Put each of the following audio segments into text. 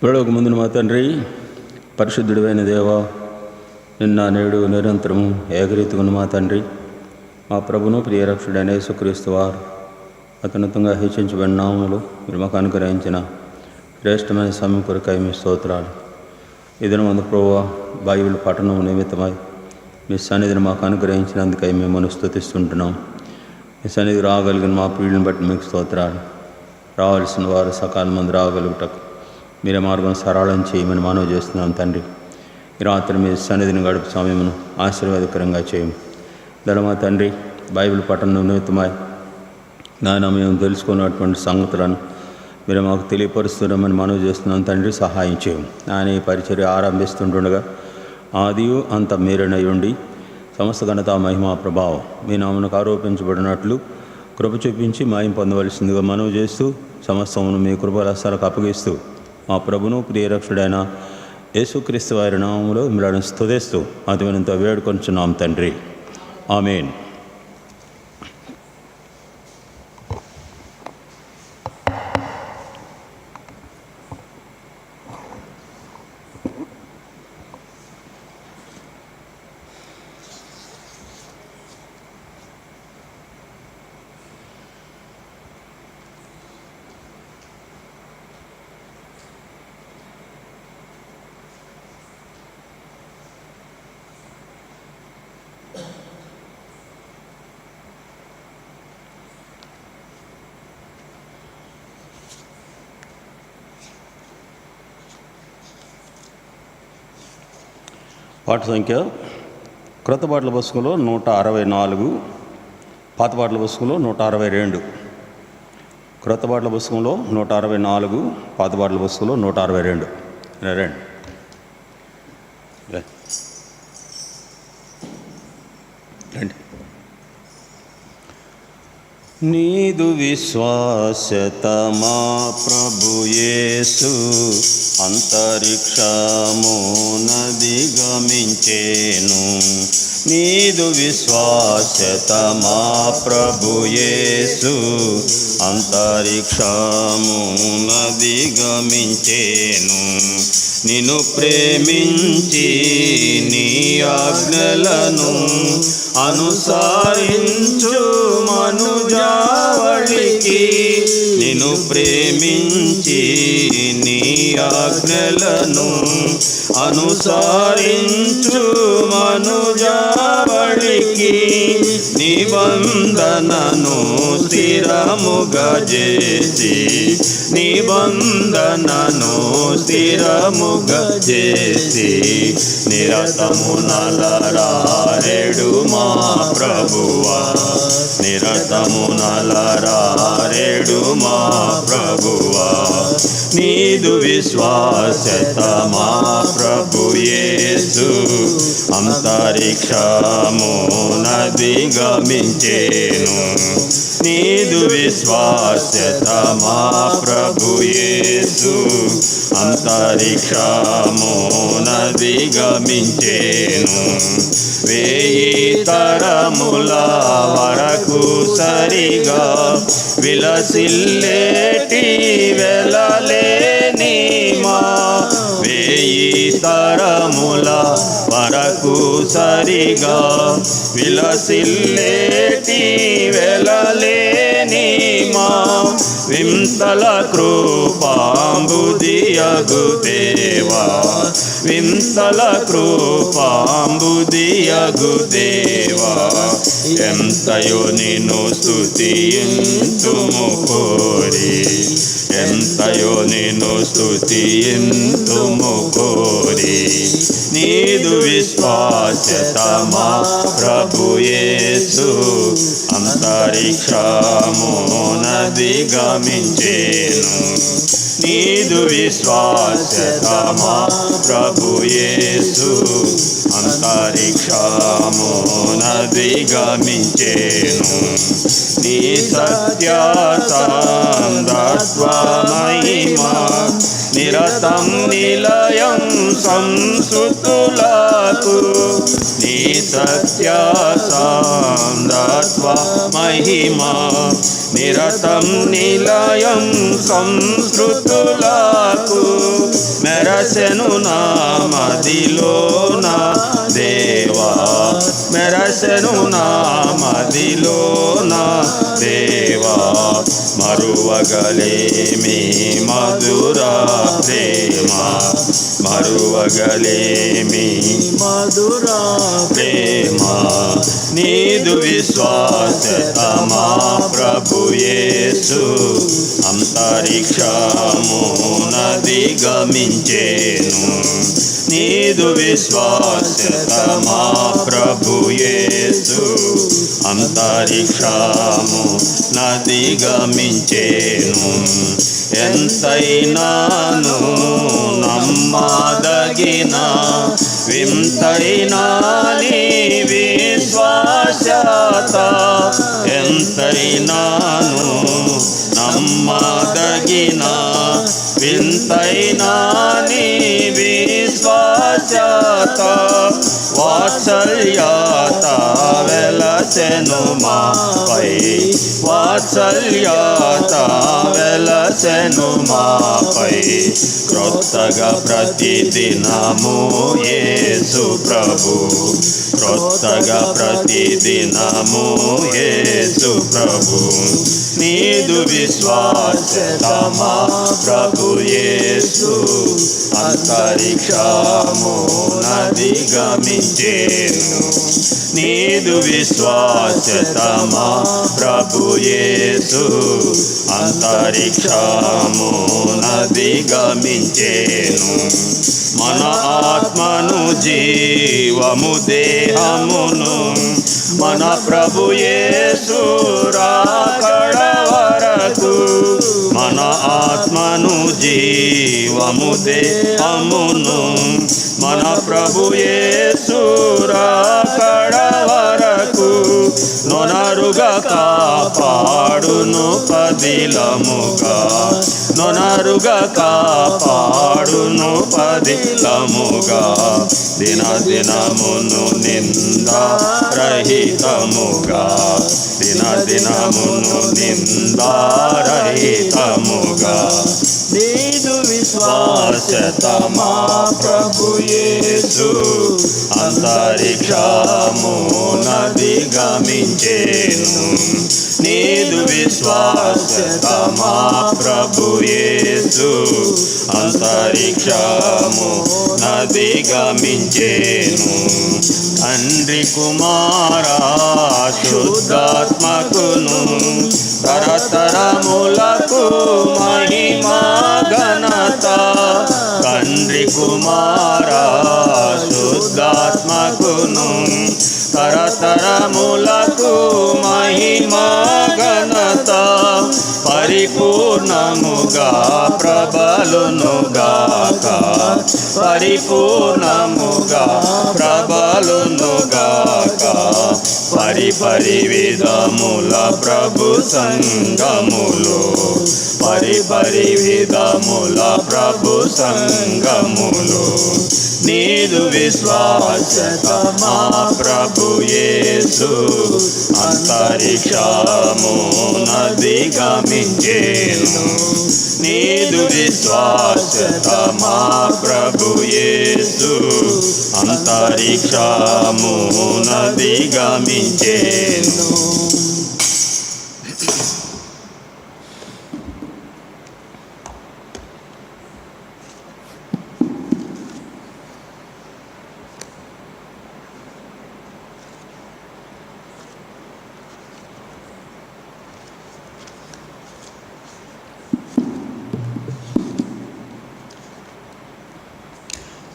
పరలోక ముందున మా తండ్రి, పరిశుద్ధుడైన దేవ, నిన్న నేడు నిరంతరము ఏకరీతిగా మా తండ్రి, మా ప్రభును ప్రియరక్షుడైన యేసుక్రీస్తు వారు అత్యున్నతంగా హెచ్చించబడిన నామములు మీరు మాకు అనుగ్రహించిన శ్రేష్టమైన సమయం కొరకై మీ స్తోత్రాలు. ఈ దినమందు ప్రభువా, బైబిల్ పఠనం నిమిత్తమై మీ సన్నిధిని మాకు అనుగ్రహించినందుకై మేము స్తుతిస్తుంటున్నాం. మీ సన్నిధి రాగలిగిన మా ప్రియులను బట్టి మీకు స్తోత్రాలు. రావాల్సిన వారు సకాలం మంది రాగలుగుటకు మీరే మార్గం సరళం చేయమని మనవి చేస్తున్నాం తండ్రి. ఈ రాత్రి మీ సన్నిధిని గడుపు సమయమును ఆశీర్వాదకరంగా చేయము. మా తండ్రి, బైబిల్ పఠనం నిమిత్తమై నాయన మేము తెలుసుకున్నటువంటి సంగతులను మీరు మాకు తెలియపరుస్తున్నామని మనవి చేస్తున్నాం తండ్రి. సహాయం చేయము. ఆయన ఈ పరిచర్య ఆరంభిస్తుండగా ఆదియు అంత మీరనై ఉండి సమస్త ఘనత మహిమా ప్రభావం మీ నామమునకు ఆరోపించబడినట్లు కృప చూపించి మాయం పొందవలసిందిగా మనవి చేస్తూ సమస్తమును మీ కృపలస్తాలకు అప్పగిస్తూ మా ప్రభును ప్రియరక్షుడైన యేసుక్రీస్తు వారి నామములో మిమ్మల్ని స్తుతిస్తూ అతివినంత వేడుకొంచున్నాం తండ్రి. ఆమేన్. పాట సంఖ్య క్రొత్త పాటల పుస్తకంలో 164, పాత పాటల పుస్తకంలో 162. క్రొత్త పాటల పుస్తకంలో 164, పాత పాటల పుస్తకంలో 162. రండి. నీదు విశ్వాసత మా ప్రభు యేసు అంతరిక్షమునదిగమించేను. నీదు విశ్వాసత మా ప్రభు యేసు అంతరిక్షమునదిగమించేను. నిన్ను ప్రేమించి నీ ఆజ్ఞలను అనుసరించు మనుజావళికి, నిన్ను ప్రేమించి నీ ఆజ్ఞలను అనుసరించు మనుజావళికి, నిబంధనను స్థిరముగా చేసి, నిబంధనను స్థిరముగా చేసి, నిరతము నలరారెడు మా ప్రభువా, నిరతము నలరారెడు మా ప్రభువా. నీదు విశ్వాసత మా ప్రభు యేసు అంతరిక్షమునదిగమించేను. నీదు విశ్వాసత మా ప్రభు యేసు అంతరిక్షమునదిగమించేను. 1000 తరముల వరకు సరిగా విలసిల్లేటి వెలలేని మా, 1000 తరముల వరకు సరిగా విలసిల్లేటి వెలలేని మా, వింతల కృపాంబుదియగు దేవా, వింతల కృపాంబుదియగు దేవా, ఎంతయో నిన్ను స్తుతింతుము కోరి, ఎంతయో నిన్ను స్తుతింతుము కోరి. నీదు విశ్వాసత మా ప్రభు యేసు అంతరిక్షమునదిగమించేను. నీదు విశ్వాసత మా ప్రభు యేసు అంతరిక్షమునదిగమించేను. నీ సత్యసంధత్వ మహిమ నిరతం నిలయం సంస్కృతులకు నీ సత్య సాందత్వ మహిమా నిరతం నిలయం సంస్కృతులకు మెరసెను నా మదిలోన దేవా మెరసెను నా మదిలోన దేవా మరువగలేమి మధుర ప్రేమ మరువగలేమి మధుర ప్రేమ నీదు విశ్వాసత మా ప్రభు యేసు అంతరిక్షమునది గమించేను నీదు విశ్వాసత మా ప్రభు యేసు అంతరిక్షము నది గమించేను ఎంతైనాను నమ్మదగిన వింతైనా నీ విశ్వాసత ఎంతైనాను నమ్మదగిన వింతైనా నీ విశ్వాసత వాత్సల్యత వెలసెను మాపై వాత్సల్యత వెలసెను మాపై క్రొత్తగా ప్రతిదినము యేసు ప్రభు క్రొత్తగా ప్రతిదినము యేసు ప్రభు నీదు విశ్వాసత మా ప్రభు యేసు అంతరిక్షము నది గమించేను నీదు విశ్వాసత మా ప్రభు యేసు అంతరిక్షము నది గమించేను మన ఆత్మను జీవము దేహమును మన ప్రభు యేసు రాకడ వరకు మన ఆత్మను జీవము దేహమును మన ప్రభు యేసు రాకడ వరకు నొనరుగా కాపాడును పదిలముగా నొనరుగా కాపాడును పదిలముగా దిన దినమును నిందారహితముగా దిన దినమును నిందారహితముగా నీదు విశ్వాసత మా ప్రభు యేసు అంతరిక్షము నది గమించేను నీదు విశ్వాసత మా ప్రభు యేసు అంతరిక్షము నది గమించేను తండ్రి కుమారా శుద్ధాత్మకును తరతరములకు మహిమా ఘనత తండ్రి కుమారా శుద్ధాత్మకును తరతరములకు మహిమా ఘనత పరిపూర్ణముగా ప్రబలునుగాక పరిపూర్ణముగా ప్రబలునుగాక పరిపరి విధముల ప్రభు సంగములో పరిపరి విధముల ప్రభు సంగములో నీదు విశ్వాసత మా ప్రభు యేసు అంతరిక్షము నది గమించేను నీదు విశ్వాసత మా ప్రభు యేసు అంతరిక్షము నది గమించేను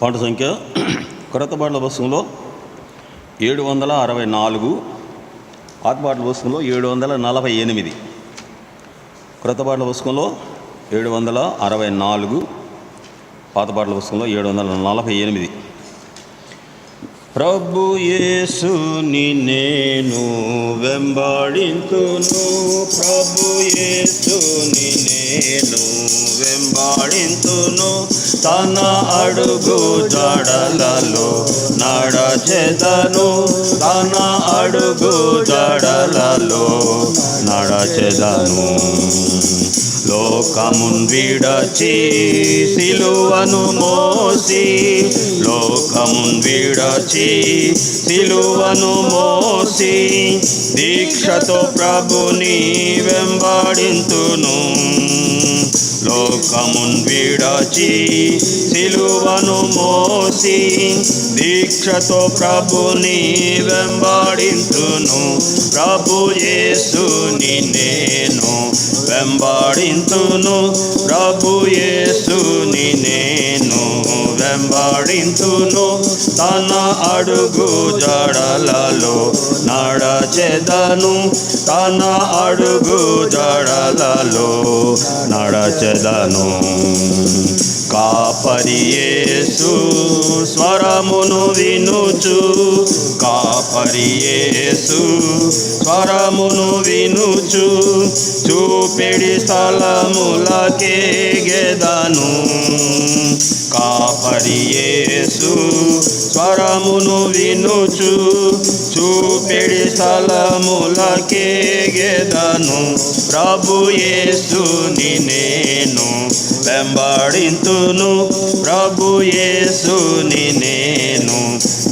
పాట సంఖ్య కొత్త పాటల పుస్తకంలో 764, పాత పాటల పుస్తకంలో 748. కొత్త పాటల పుస్తకంలో 764, పాత పాటల పుస్తకంలో 748. ప్రభు యేసుని నేను వెంబడింతును, ప్రభు యేసుని నేను వెంబడింతును, తన అడుగు జాడలలో నడచెదను, తన అడుగు జాడలలో నడచెదను. లోకమున్ విడచి సిలువను మోసి, లోకమున్ విడచి సిలువను మోసి, దీక్షతో ప్రభుని వెంబడింతును. లోకమున్ విడచి సిలువను మోసి, దీక్షతో ప్రభుని వెంబడింతును. ప్రభు యేసుని నేను వెంబడింతును, ప్రభు యేసుని నేను వెంబడింతును, తన అడుగు జాడలలో నడచెదను, తన అడుగు జాడలలో నడచెదను. కాపరి యేసు స్వరమును వినుచు, కాపరి యేసు స్వరమును వినుచు, చూపెడి స్థలములకేగెదను. కాపరి యేసు స్వరమును వినుచు, చూపెడి స్థలములకేగెదను. ప్రభు యేసుని నేను వెంబడింతును, ప్రభు యేసుని నేను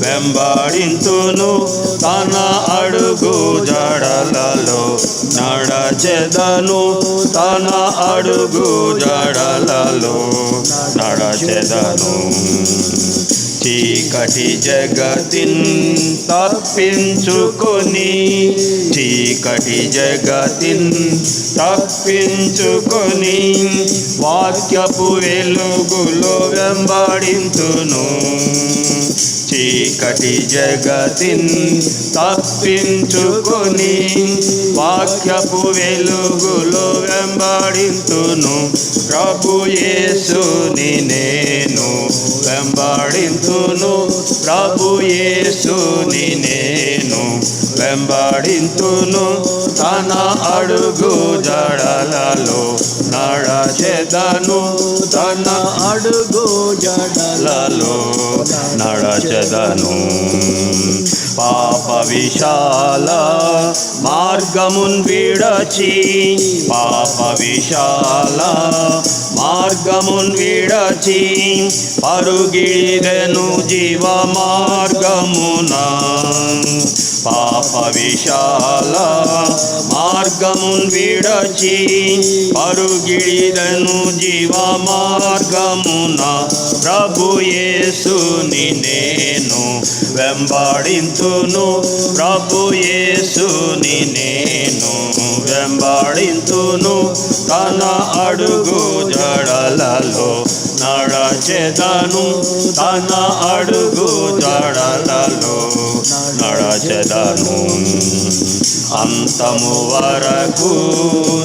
వెంబడింతును, తన అడుగు జాడలలో నడచెదను, తన అడుగు జాడలలో నడచెదను. చీకటి జగతిన్ తప్పించుకొని, చీకటి జగతిన్ తప్పించుకొని, వాక్యపు వెలుగులో వెంబడింతును. చీకటి జగతిన్ తప్పించుకొని, వాక్యపు వెలుగులో వెంబడింతును. ప్రభు యేసుని నేను వెంబడింతును, ప్రభు యేసుని నేను వెంబడింతును, తన అడుగు జాడలలో నడచెదను, తన అడుగు జాడలలో నడచెదను. పాప విశాల మార్గమున్ విడచి, పాప విశాల మార్గమున్ విడచి, పరుగిడెను జీవ మార్గమున. పాప విశాల మార్గమున్ విడచి, పరుగిడెను జీవ మార్గమున. ప్రభు యేసుని నేను వెంబడింతును, ప్రభు యేసుని నేను వెంబడింతును, తన అడుగు జాడలలో నడచెదను, తన అడుగు జాడలలో నడచెదను. అంతము వరకు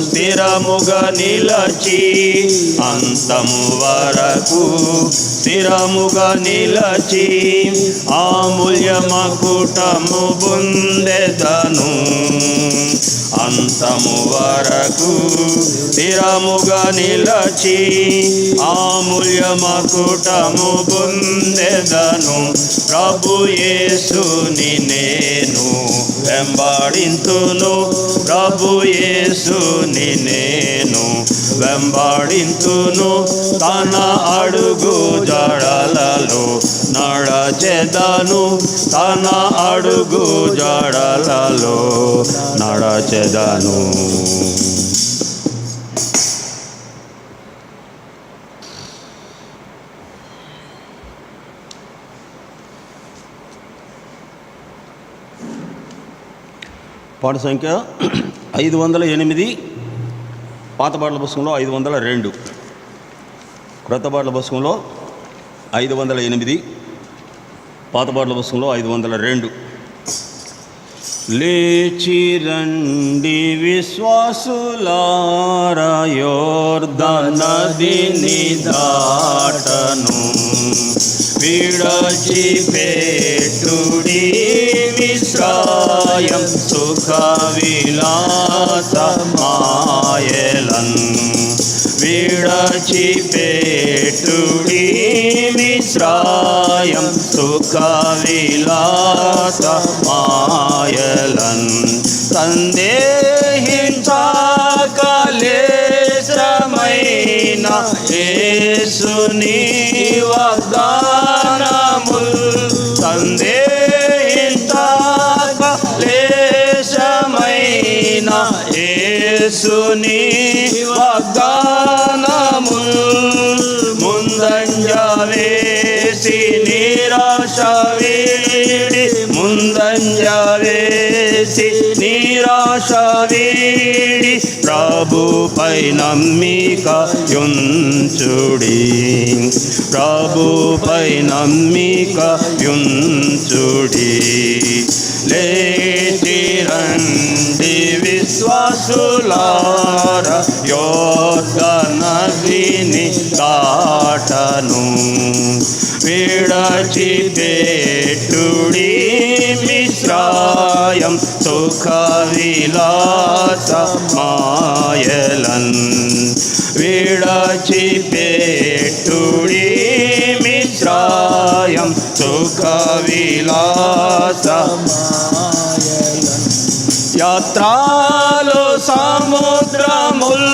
స్థిరముగా నిలచి, అంతము వరకు స్థిరముగా నిలచి, అమూల్య మకుటము పొందెదను. అంతము వరకు స్థిరముగా నిలచి, అమూల్య మకుటము పొందెదను. ప్రభు యేసుని నేను వెంబడింతును, ప్రభు యేసుని నేను వెంబడింతును, తన అడుగు జాడలలో నడచెదను, తన అడుగు జాడలలో నడచెదను. పాట సంఖ్య 508, పాత పాటల పుస్తకంలో 502, క్రొత్త పాటల పుస్తకంలో 508, పాత పాటల పుస్తకంలో 502. లేచి రండి విశ్వాసులారా, యోర్దాను నదిని దాటను, విడచిపెట్టు మిశ్రాయం సుఖ విలాసమాయలన్ విడచిపెట్టుడి మిశ్రాయం సుఖ విలాసమాయలన్ సందేహించకలేశమైన యేసుని వాగ్దానముల్ సందేహించకలేశమైన యేసుని వాగ్దానముల్ ముందంజ వేసి నిరాశ వీడి ముందంజ వేసి నిరాశ వీడి ప్రభుపై నమ్మిక యుంచుడి ప్రభుపై నమ్మిక యుంచుడి లేచి రండి విశ్వాసులార యోర్దనదిని దాటను విడచిపెట్టుడి మిశ్రాయం సుఖ విలాసమాయలన్ విడచిపెట్టుడి మిశ్రాయం సుఖ విలాసమాయలన్ యాత్రాలు సముద్రముల్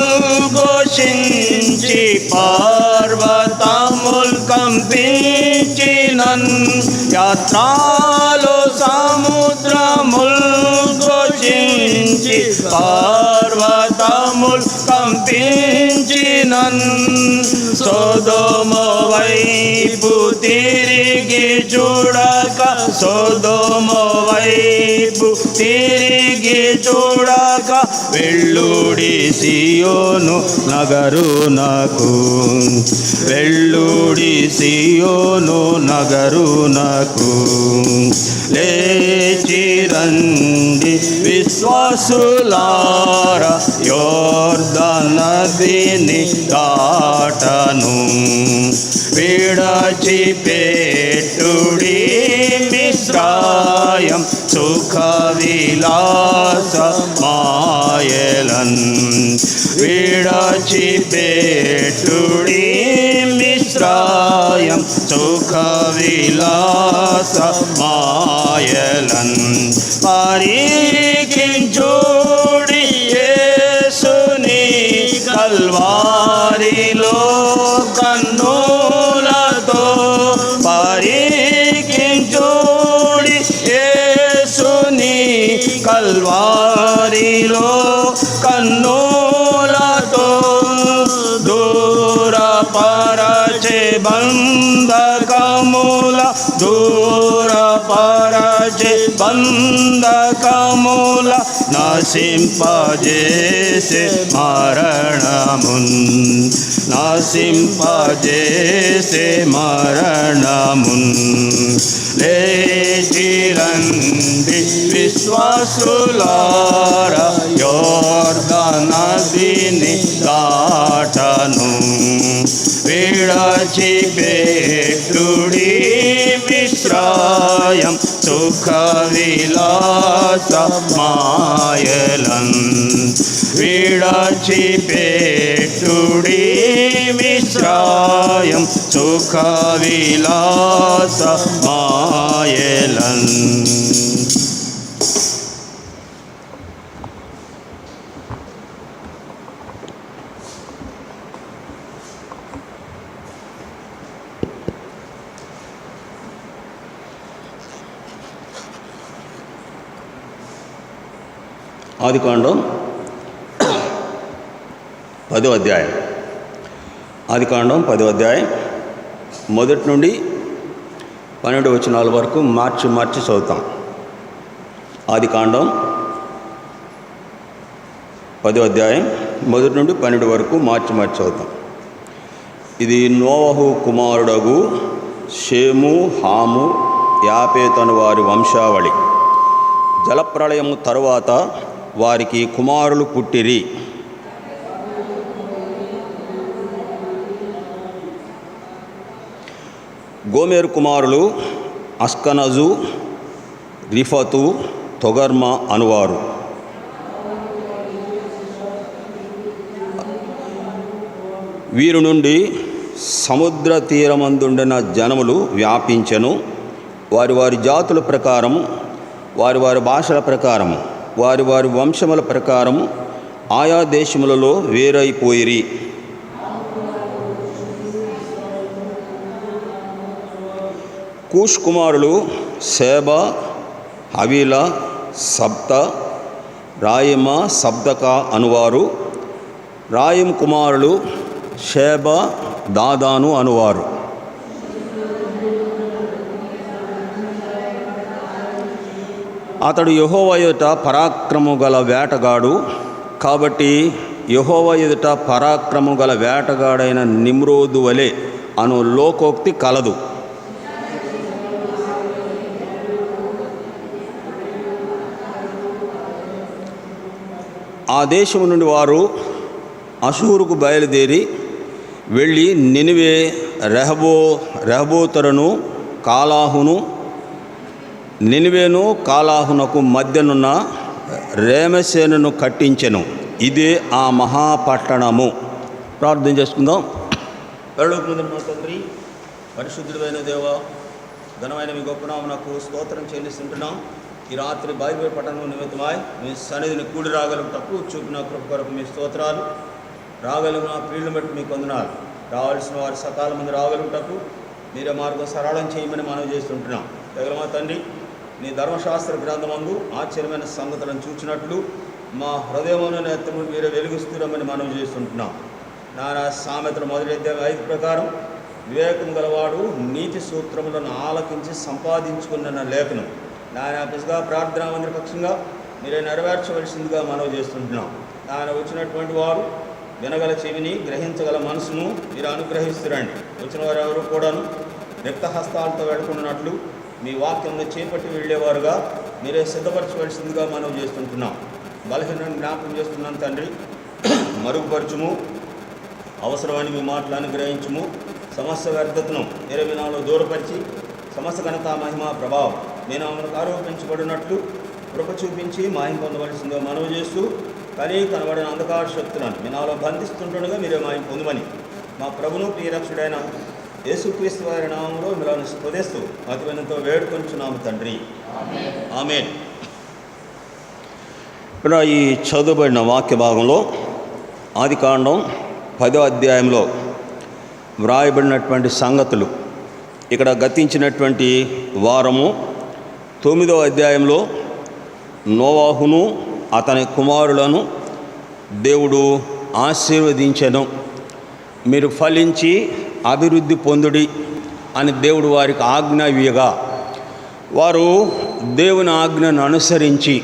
ఘోషించి పర్వతముల్ కంపించినన్ యాత్రాలు సముద్రముల్ ఘోషించి పర్వతముల్ కంపించినన్ సొదొమ వైపు తిరిగి చూడక సొదొమ వైపు తిరిగి చూడక వెళ్ళుడి సియోను నగరునకు వెళ్ళుడి సియోను నగరునకు లేచి రండి విశ్వాసులార యోర్దనదిని దాటను విడచిపెట్టుడి మిశ్రాయం సుఖ విలాసమాయలన్ విడచిపెట్టుడి మిశ్రాయం సుఖ విలాసమాయలన్ పరీక్షించుడి యేసుని కల్వారిలో కన్నులతో పరీక్షించుడి యేసుని కల్వారిలో కన్నులతో దూరపరచే బంధకముల దూరపరచే బంధకముల నశింపజేసే మరణమున్ నశింపజేసే మరణమున్ లేచి రండి విశ్వాసులార యోర్దనదిని దాటను విడచిపెట్టుడి మిశ్రాయం సుఖ విలాసమాయలన్ విడచిపెట్టుడి మిశ్రాయం సుఖ విలాసమాయలన్. ఆదికాండం 10వ అధ్యాయం. ఆదికాండం 10వ అధ్యాయం మొదటి నుండి 12 వచనాల వరకు మార్చి చదువుతాం. ఆదికాండం 10వ అధ్యాయం మొదటి నుండి 12 వరకు మార్చి చదువుతాం. ఇది నోవహు కుమారుడగు షేము, హాము, యాపేతను వారి వంశావళి. జలప్రళయము తరువాత వారికి కుమారులు పుట్టిరి. గోమెరు కుమారులు అస్కనజు, రిఫతు, తొగర్మ అనువారు. వీరి నుండి సముద్ర తీరమందుండిన జనములు వ్యాపించెను. వారి వారి జాతుల ప్రకారము, వారి వారి భాషల ప్రకారము, వారి వారి వంశముల ప్రకారము ఆయా దేశములలో వేరైపోయిరి. కూష్ కుమారులు సేబా, హవీలా, సబ్త, రాయిమ, సబ్దక అనువారు. రాయిం కుమారులు షేబా, దాదాను అనువారు. అతడు యెహోవా ఎదుట పరాక్రమము గల వేటగాడు. కాబట్టి యెహోవా ఎదుట పరాక్రమము గల వేటగాడైన నిమ్రోదు వలె అను లోకోక్తి కలదు. ఆ దేశము నుండి వారు అషూరుకు బయలుదేరి వెళ్ళి నినివే, రెహబోతును, కాలాహును, నినివేను కాలాహునకు మధ్యనున్న రేమసేనును కట్టించెను. ఇదే ఆ మహాపట్టణము. ప్రార్థన చేసుకుందాం. పరలోకమందున్న మా తండ్రి, పరిశుద్ధుడైన దేవా, ఘనమైన మీ గొప్ప నామమునకు స్తోత్రం చెల్లిస్తుంటున్నాం. ఈ రాత్రి బైబిల్ పఠనం నిమిత్తమై మీ సన్నిధిని కూడి రాగలుగుటకు చూపిన కృప కొరకు మీ స్తోత్రాలు. రాగలిగిన ప్రియులను బట్టి మీకు వందనాలు. రావాల్సిన వారి సకాలం ముందు రాగలుగుటకు మీరే మార్గం సరళం చేయమని మనవి చేస్తుంటున్నాం. దగ్గర మా తండ్రి, నీ ధర్మశాస్త్ర గ్రంథమందు ఆశ్చర్యమైన సంగతులను చూచినట్లు మా హృదయమును ఎత్తము మీరే వెలుగుస్తున్నామని మనవి చేస్తుంటున్నాం. నానా సామెతలు మొదటి 5 ప్రకారం వివేకం గలవాడు నీతి సూత్రములను ఆలకించి సంపాదించుకున్న లేఖనం నాయన పిసగా ప్రార్థనా మందిర పక్షంగా మీరే నెరవేర్చవలసిందిగా మనవి చేస్తుంటున్నాం. ఆయన వచ్చినటువంటి వారు వినగల చెవిని, గ్రహించగల మనసును మీరు అనుగ్రహిస్తురండి. వచ్చిన వారు ఎవరు కూడాను రిక్తహస్తాలతో వెళ్తున్నట్లు మీ వాక్యంలో చేపట్టి వెళ్ళేవారుగా మీరే సిద్ధపరచవలసిందిగా మనవి చేస్తుంటున్నాం. బలహీనను జ్ఞాపకం చేస్తున్నాను తండ్రి, మరుగుపరచుము, అవసరమని మీ మాటలు అనుగ్రహించుము. సమస్త వ్యర్థతను వినాలో దూరపరిచి సమస్త ఘనత, మహిమ, ప్రభావం మీ నామమునకు ఆరోపించబడినట్లు కృప చూపించి మాయం పొందవలసిందిగా మనవి చేస్తూ, కానీ కనబడిన అంధకార శక్తులను మీ నాలో బంధిస్తుండగా మీరే మాయం పొందమని మా ప్రభును ప్రియరక్షుడైన యేసుక్రీస్తు వారి నామంలో మిమ్మల్ని స్తుతిస్తూ అతి వినయంతో వేడుకొంచున్నాము తండ్రి, ఆమేన్. ఇక్కడ ఈ చదువుబడిన వాక్య భాగంలో ఆదికాండం 10వ అధ్యాయంలో వ్రాయబడినటువంటి సంగతులు ఇక్కడ గతించినటువంటి వారము. 9వ అధ్యాయంలో నోవాహును అతని కుమారులను దేవుడు ఆశీర్వదించెను. మీరు ఫలించి అభివృద్ధి పొందుడి అని దేవుడు వారికి ఆజ్ఞ ఇవ్వగా వారు దేవుని ఆజ్ఞను అనుసరించి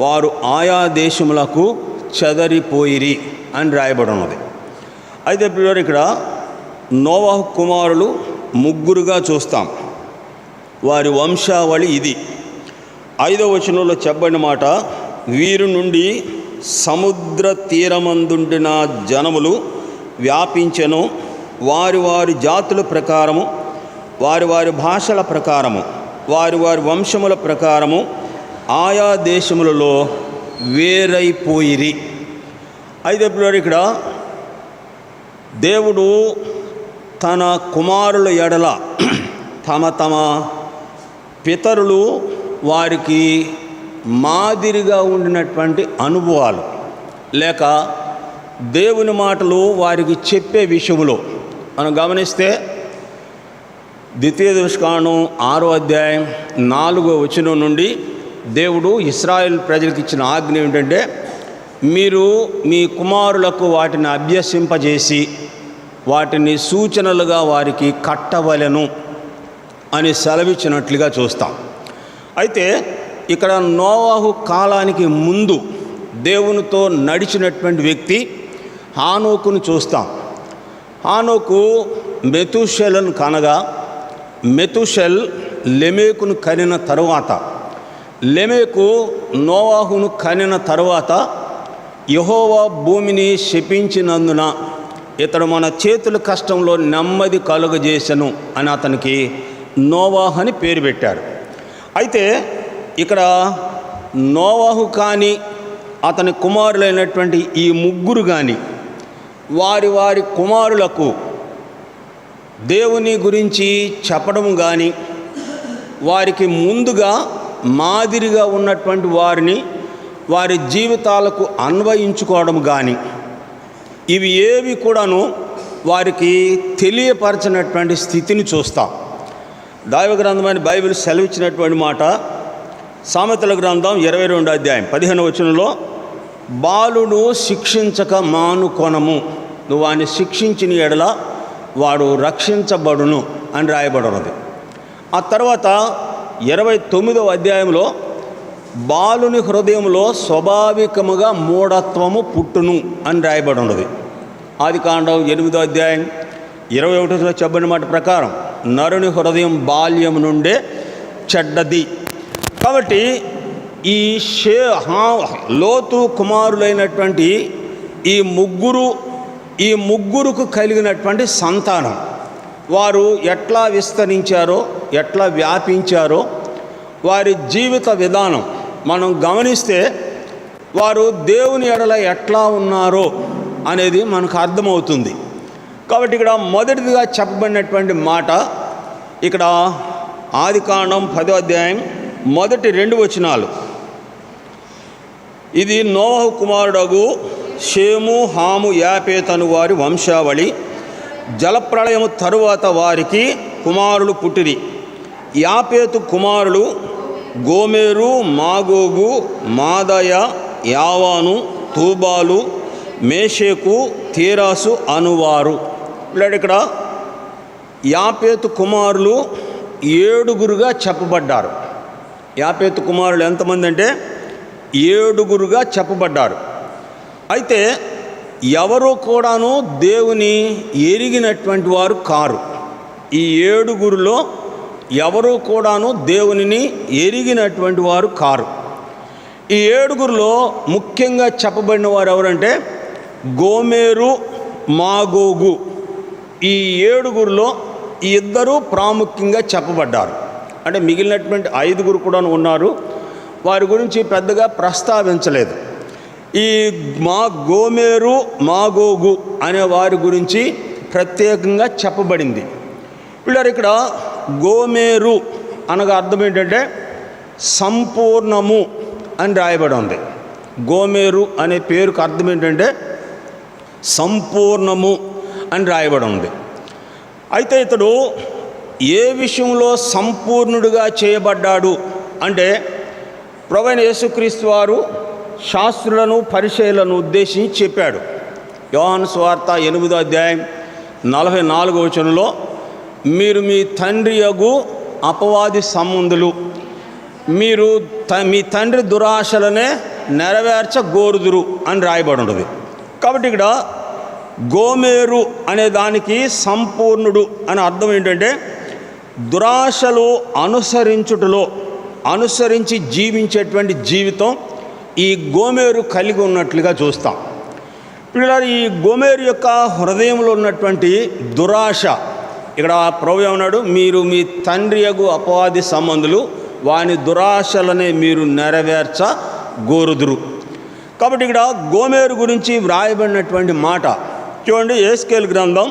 వారు ఆయా దేశములకు చెదరిపోయిరి అని రాయబడి ఉన్నది. అయితే ఇప్పుడు ఇక్కడ నోవాహు కుమారులు 3గా చూస్తాం. వారి వంశావళి ఇది. 5వ వచనంలో చెప్పబడిన మాట, వీరి నుండి సముద్ర తీరమందుండిన జనములు వ్యాపించెను. వారి వారి జాతుల ప్రకారము, వారి వారి భాషల ప్రకారము, వారి వారి వంశముల ప్రకారము ఆయా దేశములలో వేరైపోయిరి. అయితే ఇక్కడ దేవుడు తన కుమారుల ఎడల తమ పితరులు వారికి మాదిరిగా ఉండినటువంటి అనుభవాలు లేక దేవుని మాటలు వారికి చెప్పే విషయంలో మనం గమనిస్తే ద్వితీయోపదేశకాండం 6వ అధ్యాయం 4వ వచనం నుండి దేవుడు ఇశ్రాయేల్ ప్రజలకు ఇచ్చిన ఆజ్ఞ ఏమిటంటే, మీరు మీ కుమారులకు వాటిని అభ్యసింపజేసి వాటిని సూచనలుగా వారికి కట్టవలెను అని సెలవిచ్చినట్లుగా చూస్తాం. అయితే ఇక్కడ నోవాహు కాలానికి ముందు దేవునితో నడిచినటువంటి వ్యక్తి హానోకును చూస్తాం. హానోకు మెతుషెలను కనగా మెతుషెల్ లెమెకును కనిన తరువాత, లెమెకు నోవాహును కనిన తరువాత యెహోవా భూమిని శపించినందున ఇతడు మన చేతుల కష్టంలో నెమ్మది కలుగజేసెను అని అతనికి నోవాహు అని పేరు పెట్టారు. అయితే ఇక్కడ నోవహు కానీ అతని కుమారులైనటువంటి ఈ ముగ్గురు కానీ వారి వారి కుమారులకు దేవుని గురించి చెప్పడం కానీ, వారికి ముందుగా మాదిరిగా ఉన్నటువంటి వారిని వారి జీవితాలకు అన్వయించుకోవడం కానీ, ఇవి ఏవి కూడాను వారికి తెలియపరచినటువంటి స్థితిని చూస్తాం. దైవ గ్రంథమైన బైబిల్ సెలవిచ్చినటువంటి మాట సామెతల గ్రంథం 22వ అధ్యాయం 15వ వచనంలో, బాలును శిక్షించక మానుకొనము, నువ్వు వాడిని శిక్షించిన ఎడల వాడు రక్షించబడును అని రాయబడినది. ఆ తర్వాత 29వ అధ్యాయంలో, బాలుని హృదయంలో స్వాభావికముగా మూఢత్వము పుట్టును అని రాయబడి ఉన్నది. ఆదికాండం 8వ అధ్యాయం 21లో చెప్పిన మాట ప్రకారం నరుని హృదయం బాల్యం నుండే చెడ్డది. కాబట్టి ఈ లోతు కుమారులైనటువంటి ఈ ముగ్గురుకు కలిగినటువంటి సంతానం వారు ఎట్లా విస్తరించారో, ఎట్లా వ్యాపించారో, వారి జీవిత విధానం మనం గమనిస్తే వారు దేవుని ఎడల ఎట్లా ఉన్నారో అనేది మనకు అర్థమవుతుంది. కాబట్టి ఇక్కడ మొదటిదిగా చెప్పబడినటువంటి మాట ఇక్కడ ఆదికాండం 10వ అధ్యాయం మొదటి 2 వచనాలు. ఇది నోవహు కుమారుడగు షేము, హాము, యాపేతను వారి వంశావళి. జలప్రళయము తరువాత వారికి కుమారులు పుట్టిరి. యాపేతు కుమారులు గోమెరు, మాగోగు, మాదయ, యావాను, తూబాలు, మేషేకు, తీరాసు అనువారు. ఇక్కడ యాపేతు కుమారులు 7గురుగా చెప్పబడ్డారు. యాపేతు కుమారులు ఎంతమంది అంటే 7గురుగా చెప్పబడ్డారు. అయితే ఎవరూ కూడాను దేవుని ఎరిగినటువంటి వారు కారు. ఈ 7గురులో ఎవరూ కూడాను దేవునిని ఎరిగినటువంటి వారు కారు. ఈ 7గురులో ముఖ్యంగా చెప్పబడిన వారు ఎవరంటే గోమెరు, మాగోగు. ఈ 7గురులో ఈ 2 ప్రాముఖ్యంగా చెప్పబడ్డారు. అంటే మిగిలినటువంటి 5గురు కూడా ఉన్నారు, వారి గురించి పెద్దగా ప్రస్తావించలేదు. ఈ గోమెరు, మాగోగు అనే వారి గురించి ప్రత్యేకంగా చెప్పబడింది. వీళ్ళ ఇక్కడ గోమెరు అనగా అర్థం ఏంటంటే సంపూర్ణము అని రాయబడి ఉంది. గోమెరు అనే పేరుకు అర్థం ఏంటంటే సంపూర్ణము అని రాయబడి ఉంది. అయితే ఇతడు ఏ విషయంలో సంపూర్ణుడిగా చేయబడ్డాడు అంటే, ప్రభువైన యేసుక్రీస్తు వారు శాస్త్రులను పరిచయులను ఉద్దేశించి చెప్పాడు. యోహాను సువార్త 8వ అధ్యాయం 44వ వచనంలో, మీరు మీ తండ్రి యగు అపవాది సంబంధులు, మీరు మీ తండ్రి దురాశలనే నెరవేర్చగోరుదురు అని రాయబడి ఉన్నది. కాబట్టి ఇక్కడ గోమెరు అనే దానికి సంపూర్ణుడు అని అర్థం ఏంటంటే దురాశలు అనుసరించి జీవించేటువంటి జీవితం ఈ గోమెరు కలిగి ఉన్నట్లుగా చూస్తాం. పిల్లలు, ఈ గోమెరు యొక్క హృదయంలో ఉన్నటువంటి దురాశ, ఇక్కడ ప్రభువు ఏమన్నాడు, మీరు మీ తండ్రి యగు అపవాది సంబంధులు, వాని దురాశలనే మీరు నెరవేర్చగోరుదురు. కాబట్టి ఇక్కడ గోమెరు గురించి వ్రాయబడినటువంటి మాట చూడండి. యెహెజ్కేలు గ్రంథం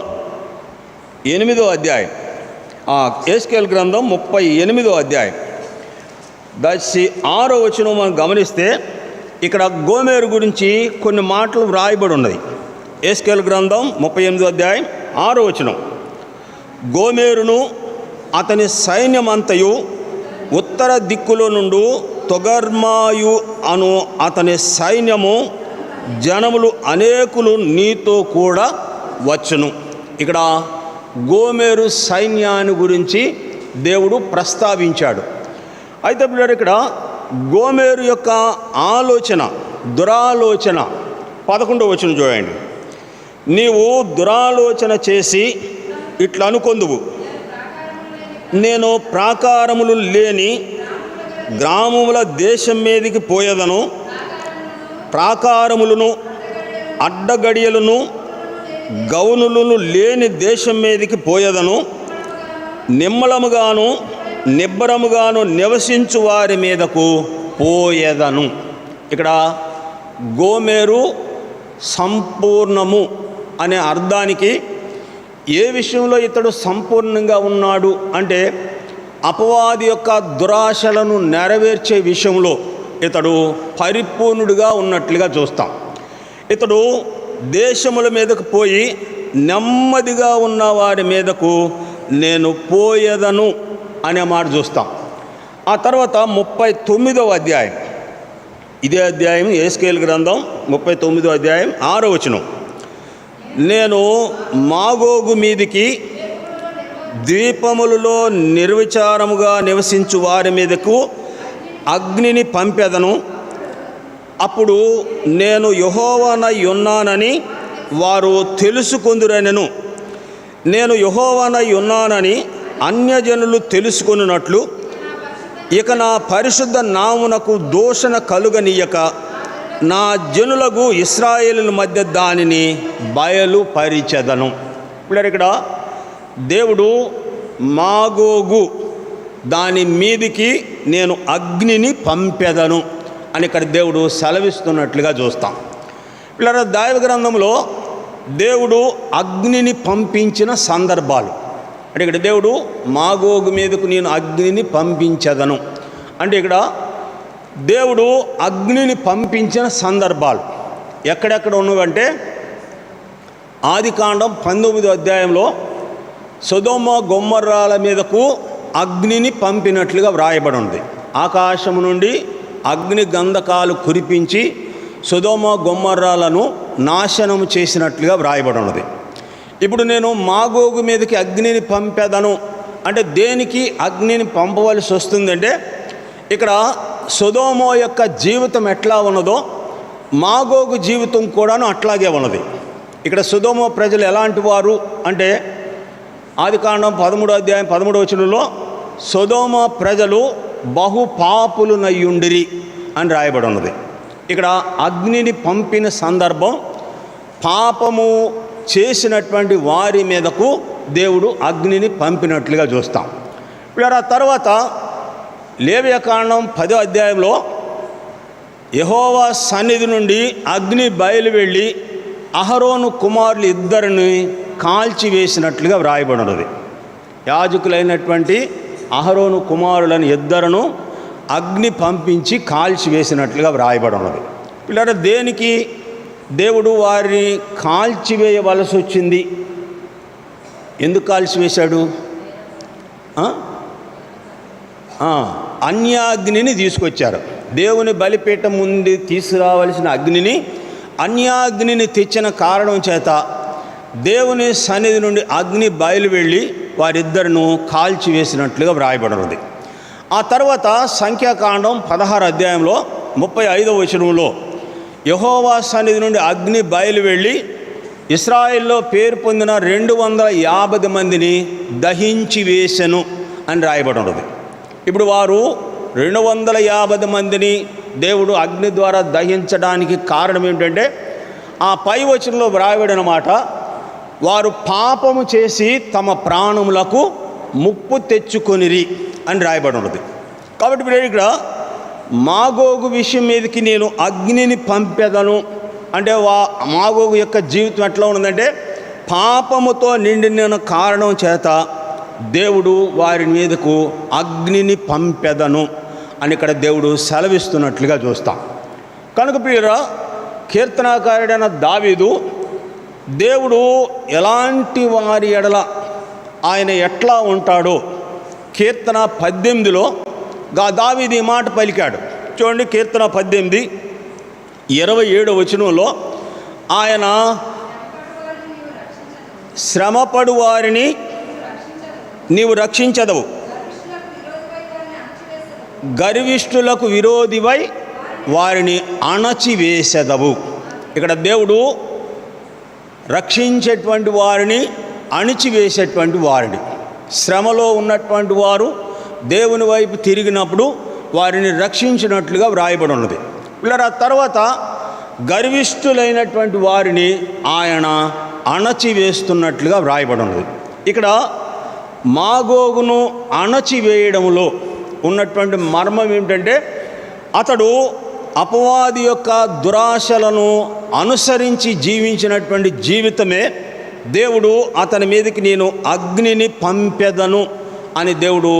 8వ అధ్యాయం, యెహెజ్కేలు గ్రంథం 38వ అధ్యాయం 6వ వచనం మనం గమనిస్తే ఇక్కడ గోమెరు గురించి కొన్ని మాటలు వ్రాయబడి ఉన్నది. యెహెజ్కేలు గ్రంథం 38వ అధ్యాయం 6వ వచనం, గోమెరును అతని సైన్యమంతయు ఉత్తర దిక్కులో నుండి తొగర్మాయు అను అతని సైన్యము జనములు అనేకులు నీతో కూడా వచ్చును. ఇక్కడ గోమెరు సైన్యాన్ని గురించి దేవుడు ప్రస్తావించాడు. అయితే పిల్లలు, ఇక్కడ గోమెరు యొక్క దురాలోచన 11వ వచనం చూడండి. నీవు దురాలోచన చేసి ఇట్లా అనుకొందువు, నేను ప్రాకారములు లేని గ్రామముల దేశం మీదకి పోయేదను, ప్రాకారములను అడ్డగడియలను గౌనులను లేని దేశం మీదకి పోయేదను, నిమ్మలముగాను నిబ్బరముగాను నివసించు వారి మీదకు పోయెదను. ఇక్కడ గోమెరు సంపూర్ణము అనే అర్థానికి ఏ విషయంలో ఇతడు సంపూర్ణంగా ఉన్నాడు అంటే అపవాది యొక్క దురాశలను నెరవేర్చే విషయంలో ఇతడు పరిపూర్ణుడిగా ఉన్నట్లుగా చూస్తాం. ఇతడు దేశముల మీదకు పోయి నెమ్మదిగా ఉన్న వారి మీదకు నేను పోయేదను అనే మాట చూస్తాం. ఆ తర్వాత 39వ అధ్యాయం, ఇదే అధ్యాయం యెహెజ్కేలు గ్రంథం 39వ అధ్యాయం 6వ వచనం, నేను మాగోగు మీదికి ద్వీపములలో నిర్విచారముగా నివసించు వారి మీదకు అగ్నిని పంపెదను. అప్పుడు నేను యెహోవానై ఉన్నానని వారు తెలుసుకొందురనెను. నేను యెహోవానై ఉన్నానని అన్యజనులు తెలుసుకొనున్నట్లు ఇక నా పరిశుద్ధ నామునకు దూషణ కలుగనీయక నా జనులకు ఇశ్రాయేలుల మధ్య దానిని బయలుపరిచెదను. ఇప్పుడు ఇక్కడ దేవుడు మాగోగు దాని మీదికి నేను అగ్నిని పంపెదను అని ఇక్కడ దేవుడు సెలవిస్తున్నట్లుగా చూస్తాం. పిల్లల దైవ గ్రంథంలో దేవుడు అగ్నిని పంపించిన సందర్భాలు అంటే ఇక్కడ దేవుడు మాగోగు మీదకు నేను అగ్నిని పంపించదను అంటే ఇక్కడ దేవుడు అగ్నిని పంపించిన సందర్భాలు ఎక్కడెక్కడ ఉన్నవంటే ఆదికాండం 19వ అధ్యాయంలో సొదొమ గొమొర్రాల మీదకు అగ్నిని పంపినట్లుగా వ్రాయబడి ఉంది. ఆకాశము నుండి అగ్ని గంధకాలు కురిపించి సొదొమ గొమొర్రాలను నాశనము చేసినట్లుగా వ్రాయబడి ఉన్నది. ఇప్పుడు నేను మాగోగు మీదకి అగ్నిని పంపెదను అంటే దేనికి అగ్నిని పంపవలసి వస్తుందంటే ఇక్కడ సొదొమ యొక్క జీవితం ఎట్లా ఉన్నదో మాగోగు జీవితం కూడాను అట్లాగే ఉన్నది. ఇక్కడ సొదొమ ప్రజలు ఎలాంటి వారు అంటే ఆదికాండం 13వ అధ్యాయం 13వ వచనంలో సొదొమ ప్రజలు బహు పాపులునయ్యుండిరి అని రాయబడి ఉన్నది. ఇక్కడ అగ్నిని పంపిన సందర్భం పాపము చేసినటువంటి వారి మీదకు దేవుడు అగ్నిని పంపినట్లుగా చూస్తాం. ఇప్పుడు ఆ తర్వాత లేవియకాండం 10వ అధ్యాయంలో యెహోవా సన్నిధి నుండి అగ్ని బయలు వెళ్ళి అహరోను కుమారులు ఇద్దరిని కాల్చివేసినట్లుగా వ్రాయబడినది. యాజకులైనటువంటి అహరోను కుమారులను ఇద్దరును అగ్ని పంపించి కాల్చివేసినట్లుగా వ్రాయబడినది. పిల్లలు దేనికి దేవుడు వారిని కాల్చివేయవలసి వచ్చింది? ఎందుకు కాల్చివేశాడు? అన్యాగ్నిని తీసుకొచ్చారు. దేవుని బలిపీఠం ముందు తీసుకురావలసిన అగ్నిని అన్యాగ్నిని తెచ్చిన కారణం చేత దేవుని సన్నిధి నుండి అగ్ని బయలు వెళ్ళి వారిద్దరిను కాల్చివేసినట్లుగా వ్రాయబడినది. ఆ తర్వాత సంఖ్యాకాండం 16వ అధ్యాయంలో 35వ వచనంలో యెహోవా సన్నిధి నుండి అగ్ని బయలు వెళ్ళి ఇశ్రాయేల్లో పేరు పొందిన 250 మందిని దహించి వేసెను అని రాయబడి ఉన్నది. ఇప్పుడు వారు 250 మందిని దేవుడు అగ్ని ద్వారా దహించడానికి కారణం ఏమిటంటే ఆ పై వచనంలో వ్రాయబడిన మాట, వారు పాపము చేసి తమ ప్రాణములకు ముప్పు తెచ్చుకొనిరి అని రాయబడి ఉన్నది. కాబట్టి ఇప్పుడు ఇక్కడ మాగోగు విషయం మీదకి నేను అగ్నిని పంపెదను అంటే మాగోగు యొక్క జీవితం ఎట్లా ఉన్నదంటే పాపముతో నిండిన కారణం చేత దేవుడు వారి మీదకు అగ్నిని పంపెదను అని ఇక్కడ దేవుడు సెలవిస్తున్నట్లుగా చూస్తాం. కనుక ప్రియురా, కీర్తనాకారుడైన దావీదు దేవుడు ఎలాంటి వారి ఎడల ఆయన ఎట్లా ఉంటాడో కీర్తన 18లో దావీదు ఈ మాట పలికాడు. చూడండి, కీర్తన 18 27వ వచనంలో ఆయన శ్రమపడు వారిని నీవు రక్షించదవు, గర్విష్ఠులకు విరోధివై వారిని అణచివేసెదవు. ఇక్కడ దేవుడు రక్షించేటువంటి వారిని అణిచివేసేటువంటి వారిని, శ్రమలో ఉన్నటువంటి వారు దేవుని వైపు తిరిగినప్పుడు వారిని రక్షించినట్లుగా వ్రాయబడి ఉన్నది. ఇలా తర్వాత గర్విష్ఠులైనటువంటి వారిని ఆయన అణచివేస్తున్నట్లుగా వ్రాయబడి ఉన్నది. ఇక్కడ మాగోగును అణచివేయడంలో ఉన్నటువంటి మర్మం ఏమిటంటే అతడు అపవాది యొక్క దురాశలను అనుసరించి జీవించినటువంటి జీవితమే దేవుడు అతని మీదకి నేను అగ్నిని పంపెదను అని దేవుడు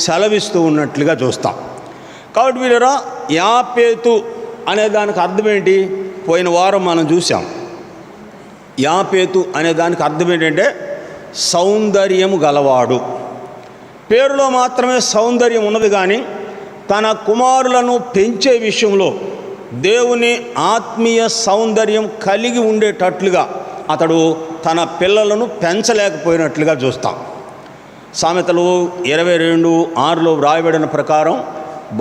సెలవిస్తూ ఉన్నట్లుగా చూస్తాం. కాబట్టి వీళ్ళరా యాపేతు అనే దానికి అర్థం ఏంటి? పోయిన వారం మనం చూసాం. యాపేతు అనే దానికి అర్థం ఏంటంటే సౌందర్యము గలవాడు. పేరులో మాత్రమే సౌందర్యం ఉన్నది, కానీ తన కుమారులను పెంచే విషయంలో దేవుని ఆత్మీయ సౌందర్యం కలిగి ఉండేటట్లుగా అతడు తన పిల్లలను పెంచలేకపోయినట్లుగా చూస్తాం. సామెతలు 22:6 వ్రాయబడిన ప్రకారం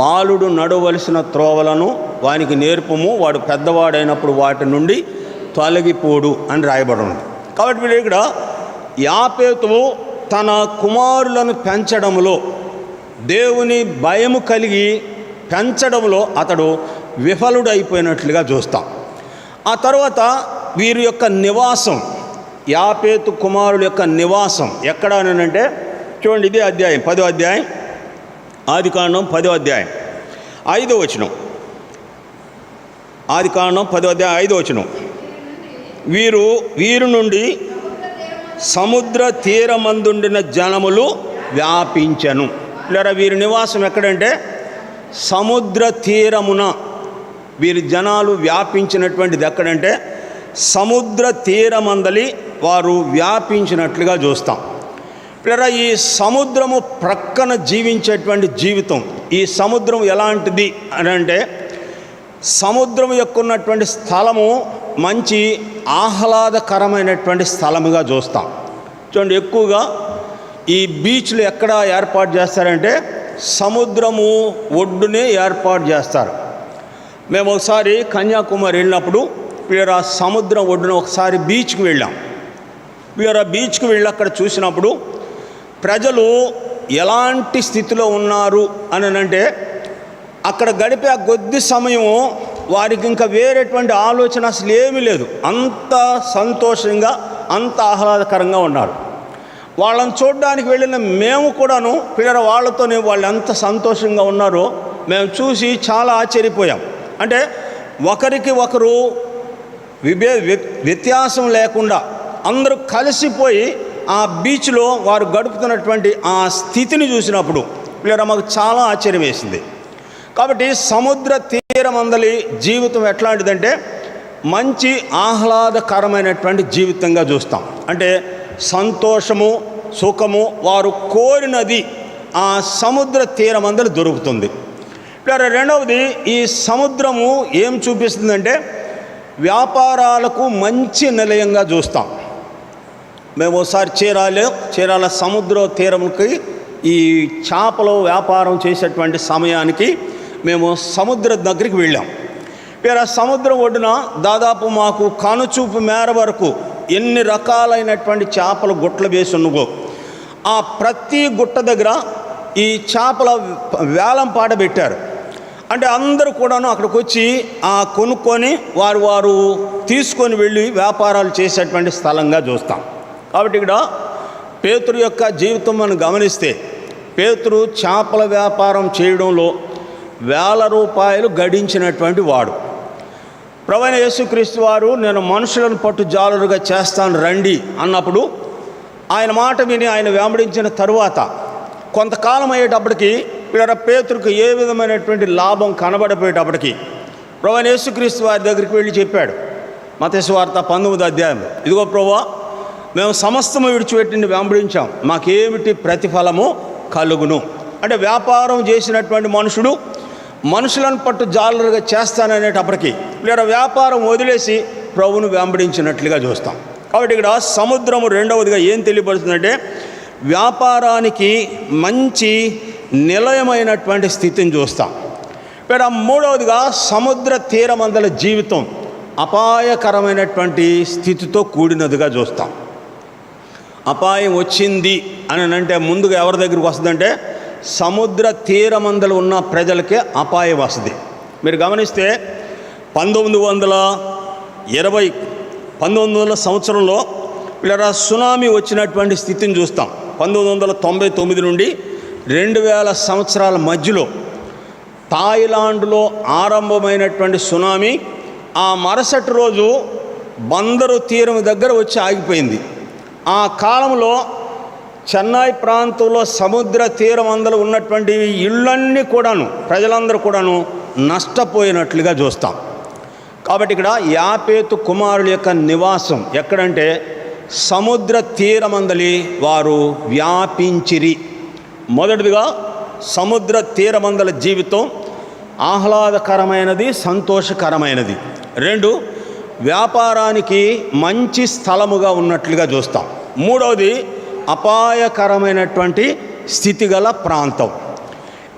బాలుడు నడవలసిన త్రోవలను వానికి నేర్పము, వాడు పెద్దవాడైనప్పుడు వాటి నుండి తొలగిపోడు అని రాయబడి ఉంది. కాబట్టి వీళ్ళు ఇక్కడ యాపేతు తన కుమారులను పెంచడంలో, దేవుని భయము కలిగి పెంచడంలో అతడు విఫలుడైపోయినట్లుగా చూస్తాం. ఆ తర్వాత వీరి యొక్క నివాసం, యాపేతు కుమారుల యొక్క నివాసం ఎక్కడ అంటే చూడండి, ఇదే అధ్యాయం 10వ అధ్యాయం, ఆదికాండం 10వ అధ్యాయం 5వ వచనం. ఆదికాండం 10వ అధ్యాయం 5వ వచనం. వీరు నుండి సముద్ర తీరమందుండిన జనములు వ్యాపించెను. లేదా వీరి నివాసం ఎక్కడంటే సముద్ర తీరమున వీరి జనాలు వ్యాపించినటువంటిది ఎక్కడంటే సముద్ర తీరమందలి వారు వ్యాపించినట్లుగా చూస్తాం. లేదా ఈ సముద్రము ప్రక్కన జీవించేటువంటి జీవితం, ఈ సముద్రం ఎలాంటిది అని అంటే సముద్రం యొక్క ఉన్నటువంటి స్థలము మంచి ఆహ్లాదకరమైనటువంటి స్థలముగా చూస్తాం. చూడండి, ఎక్కువగా ఈ బీచ్లు ఎక్కడ ఏర్పాటు చేస్తారంటే సముద్రము ఒడ్డునే ఏర్పాటు చేస్తారు. మేము ఒకసారి కన్యాకుమారి వెళ్ళినప్పుడు వీరు ఆ సముద్రం ఒడ్డున ఒకసారి బీచ్కి వెళ్ళాం. వీరు ఆ బీచ్కి వెళ్ళి అక్కడ చూసినప్పుడు ప్రజలు ఎలాంటి స్థితిలో ఉన్నారు అని అంటే అక్కడ గడిపే ఆ కొద్ది సమయము వారికి ఇంకా వేరేటువంటి ఆలోచన అసలు ఏమీ లేదు. అంత సంతోషంగా, అంత ఆహ్లాదకరంగా ఉన్నారు. వాళ్ళని చూడడానికి వెళ్ళిన మేము కూడాను పిల్లల వాళ్ళతోనే వాళ్ళు ఎంత సంతోషంగా ఉన్నారో మేము చూసి చాలా ఆశ్చర్యపోయాం. అంటే ఒకరికి ఒకరు వ్యత్యాసం లేకుండా అందరూ కలిసిపోయి ఆ బీచ్లో వారు గడుపుతున్నటువంటి ఆ స్థితిని చూసినప్పుడు పిల్లల మాకు చాలా ఆశ్చర్యం వేసింది. కాబట్టి సముద్ర తీరమందలి జీవితం ఎట్లాంటిదంటే మంచి ఆహ్లాదకరమైనటువంటి జీవితంగా చూస్తాం. అంటే సంతోషము, సుఖము వారు కోరినది ఆ సముద్ర తీరమందలి దొరుకుతుంది. ఇక్కడ రెండవది, ఈ సముద్రము ఏం చూపిస్తుందంటే వ్యాపారాలకు మంచి నిలయంగా చూస్తాం. మేము ఒకసారి చీరాల సముద్ర తీరంకి ఈ చేపలు వ్యాపారం చేసేటువంటి సమయానికి మేము సముద్రం దగ్గరికి వెళ్ళాం. ఆ సముద్రం ఒడ్డున దాదాపు మాకు కనుచూపు మేర వరకు ఎన్ని రకాలైనటువంటి చేపల గుట్టలు వేసి ఉన్నవో ఆ ప్రతి గుట్ట దగ్గర ఈ చేపల వేలం పాట పెట్టారు. అంటే అందరూ కూడాను అక్కడికి వచ్చి కొనుక్కొని వారు తీసుకొని వెళ్ళి వ్యాపారాలు చేసేటువంటి స్థలంగా చూస్తాం. కాబట్టి ఇక్కడ పేతురు యొక్క జీవితం మనం గమనిస్తే పేతురు చేపల వ్యాపారం చేయడంలో ₹1,000 గడించినటువంటి వాడు. ప్రభువైన యేసుక్రీస్తు వారు నేను మనుషులను పట్టు జాలరుగా చేస్తాను రండి అన్నప్పుడు ఆయన మాట విని ఆయన వెంబడించిన తరువాత కొంతకాలం అయ్యేటప్పటికి ఇక్కడ పేతురుకు ఏ విధమైనటువంటి లాభం కనబడిపోయేటప్పటికి ప్రభువైన యేసుక్రీస్తు వారి దగ్గరికి వెళ్ళి చెప్పాడు. మత్తయి సువార్త 19వ అధ్యాయం, ఇదిగో ప్రభువా, మేము సమస్తము విడిచిపెట్టి వెంబడించాం, మాకేమిటి ప్రతిఫలము కలుగును. అంటే వ్యాపారం చేసినటువంటి మనుషుడు మనుషులను పట్టు జాలరుగా చేస్తాననేటప్పటికీ లేదా వ్యాపారం వదిలేసి ప్రభువును వెంబడించినట్లుగా చూస్తాం. కాబట్టి ఇక్కడ సముద్రము రెండవదిగా ఏం తెలియపడుతుందంటే వ్యాపారానికి మంచి నిలయమైనటువంటి స్థితిని చూస్తాం. ఇక్కడ మూడవదిగా సముద్ర తీరమందల జీవితం అపాయకరమైనటువంటి స్థితితో కూడినదిగా చూస్తాం. అపాయం వచ్చింది అని అంటే ముందుగా ఎవరి దగ్గరికి వస్తుందంటే సముద్ర తీరమందలు ఉన్న ప్రజలకే అపాయం వస్తుంది. మీరు గమనిస్తే 1920 సంవత్సరంలో ఇలా సునామీ వచ్చినటువంటి స్థితిని చూస్తాం. 1999 నుండి 2000 సంవత్సరాల మధ్యలో థాయిలాండ్లో ఆరంభమైనటువంటి సునామీ ఆ మరుసటి రోజు బందరు తీరం దగ్గర వచ్చి ఆగిపోయింది. ఆ కాలంలో చెన్నై ప్రాంతంలో సముద్ర తీరం అందరూ ఉన్నటువంటి ఇళ్ళన్నీ కూడాను, ప్రజలందరూ కూడాను నష్టపోయినట్లుగా చూస్తాం. కాబట్టి ఇక్కడ యాపేతు కుమారుల యొక్క నివాసం ఎక్కడంటే సముద్ర తీరమందలి వారు వ్యాపించిరి. మొదటిదిగా సముద్ర తీరమందల జీవితం ఆహ్లాదకరమైనది, సంతోషకరమైనది. 2, వ్యాపారానికి మంచి స్థలముగా ఉన్నట్లుగా చూస్తాం. 3వది అపాయకరమైనటువంటి స్థితిగల ప్రాంతం.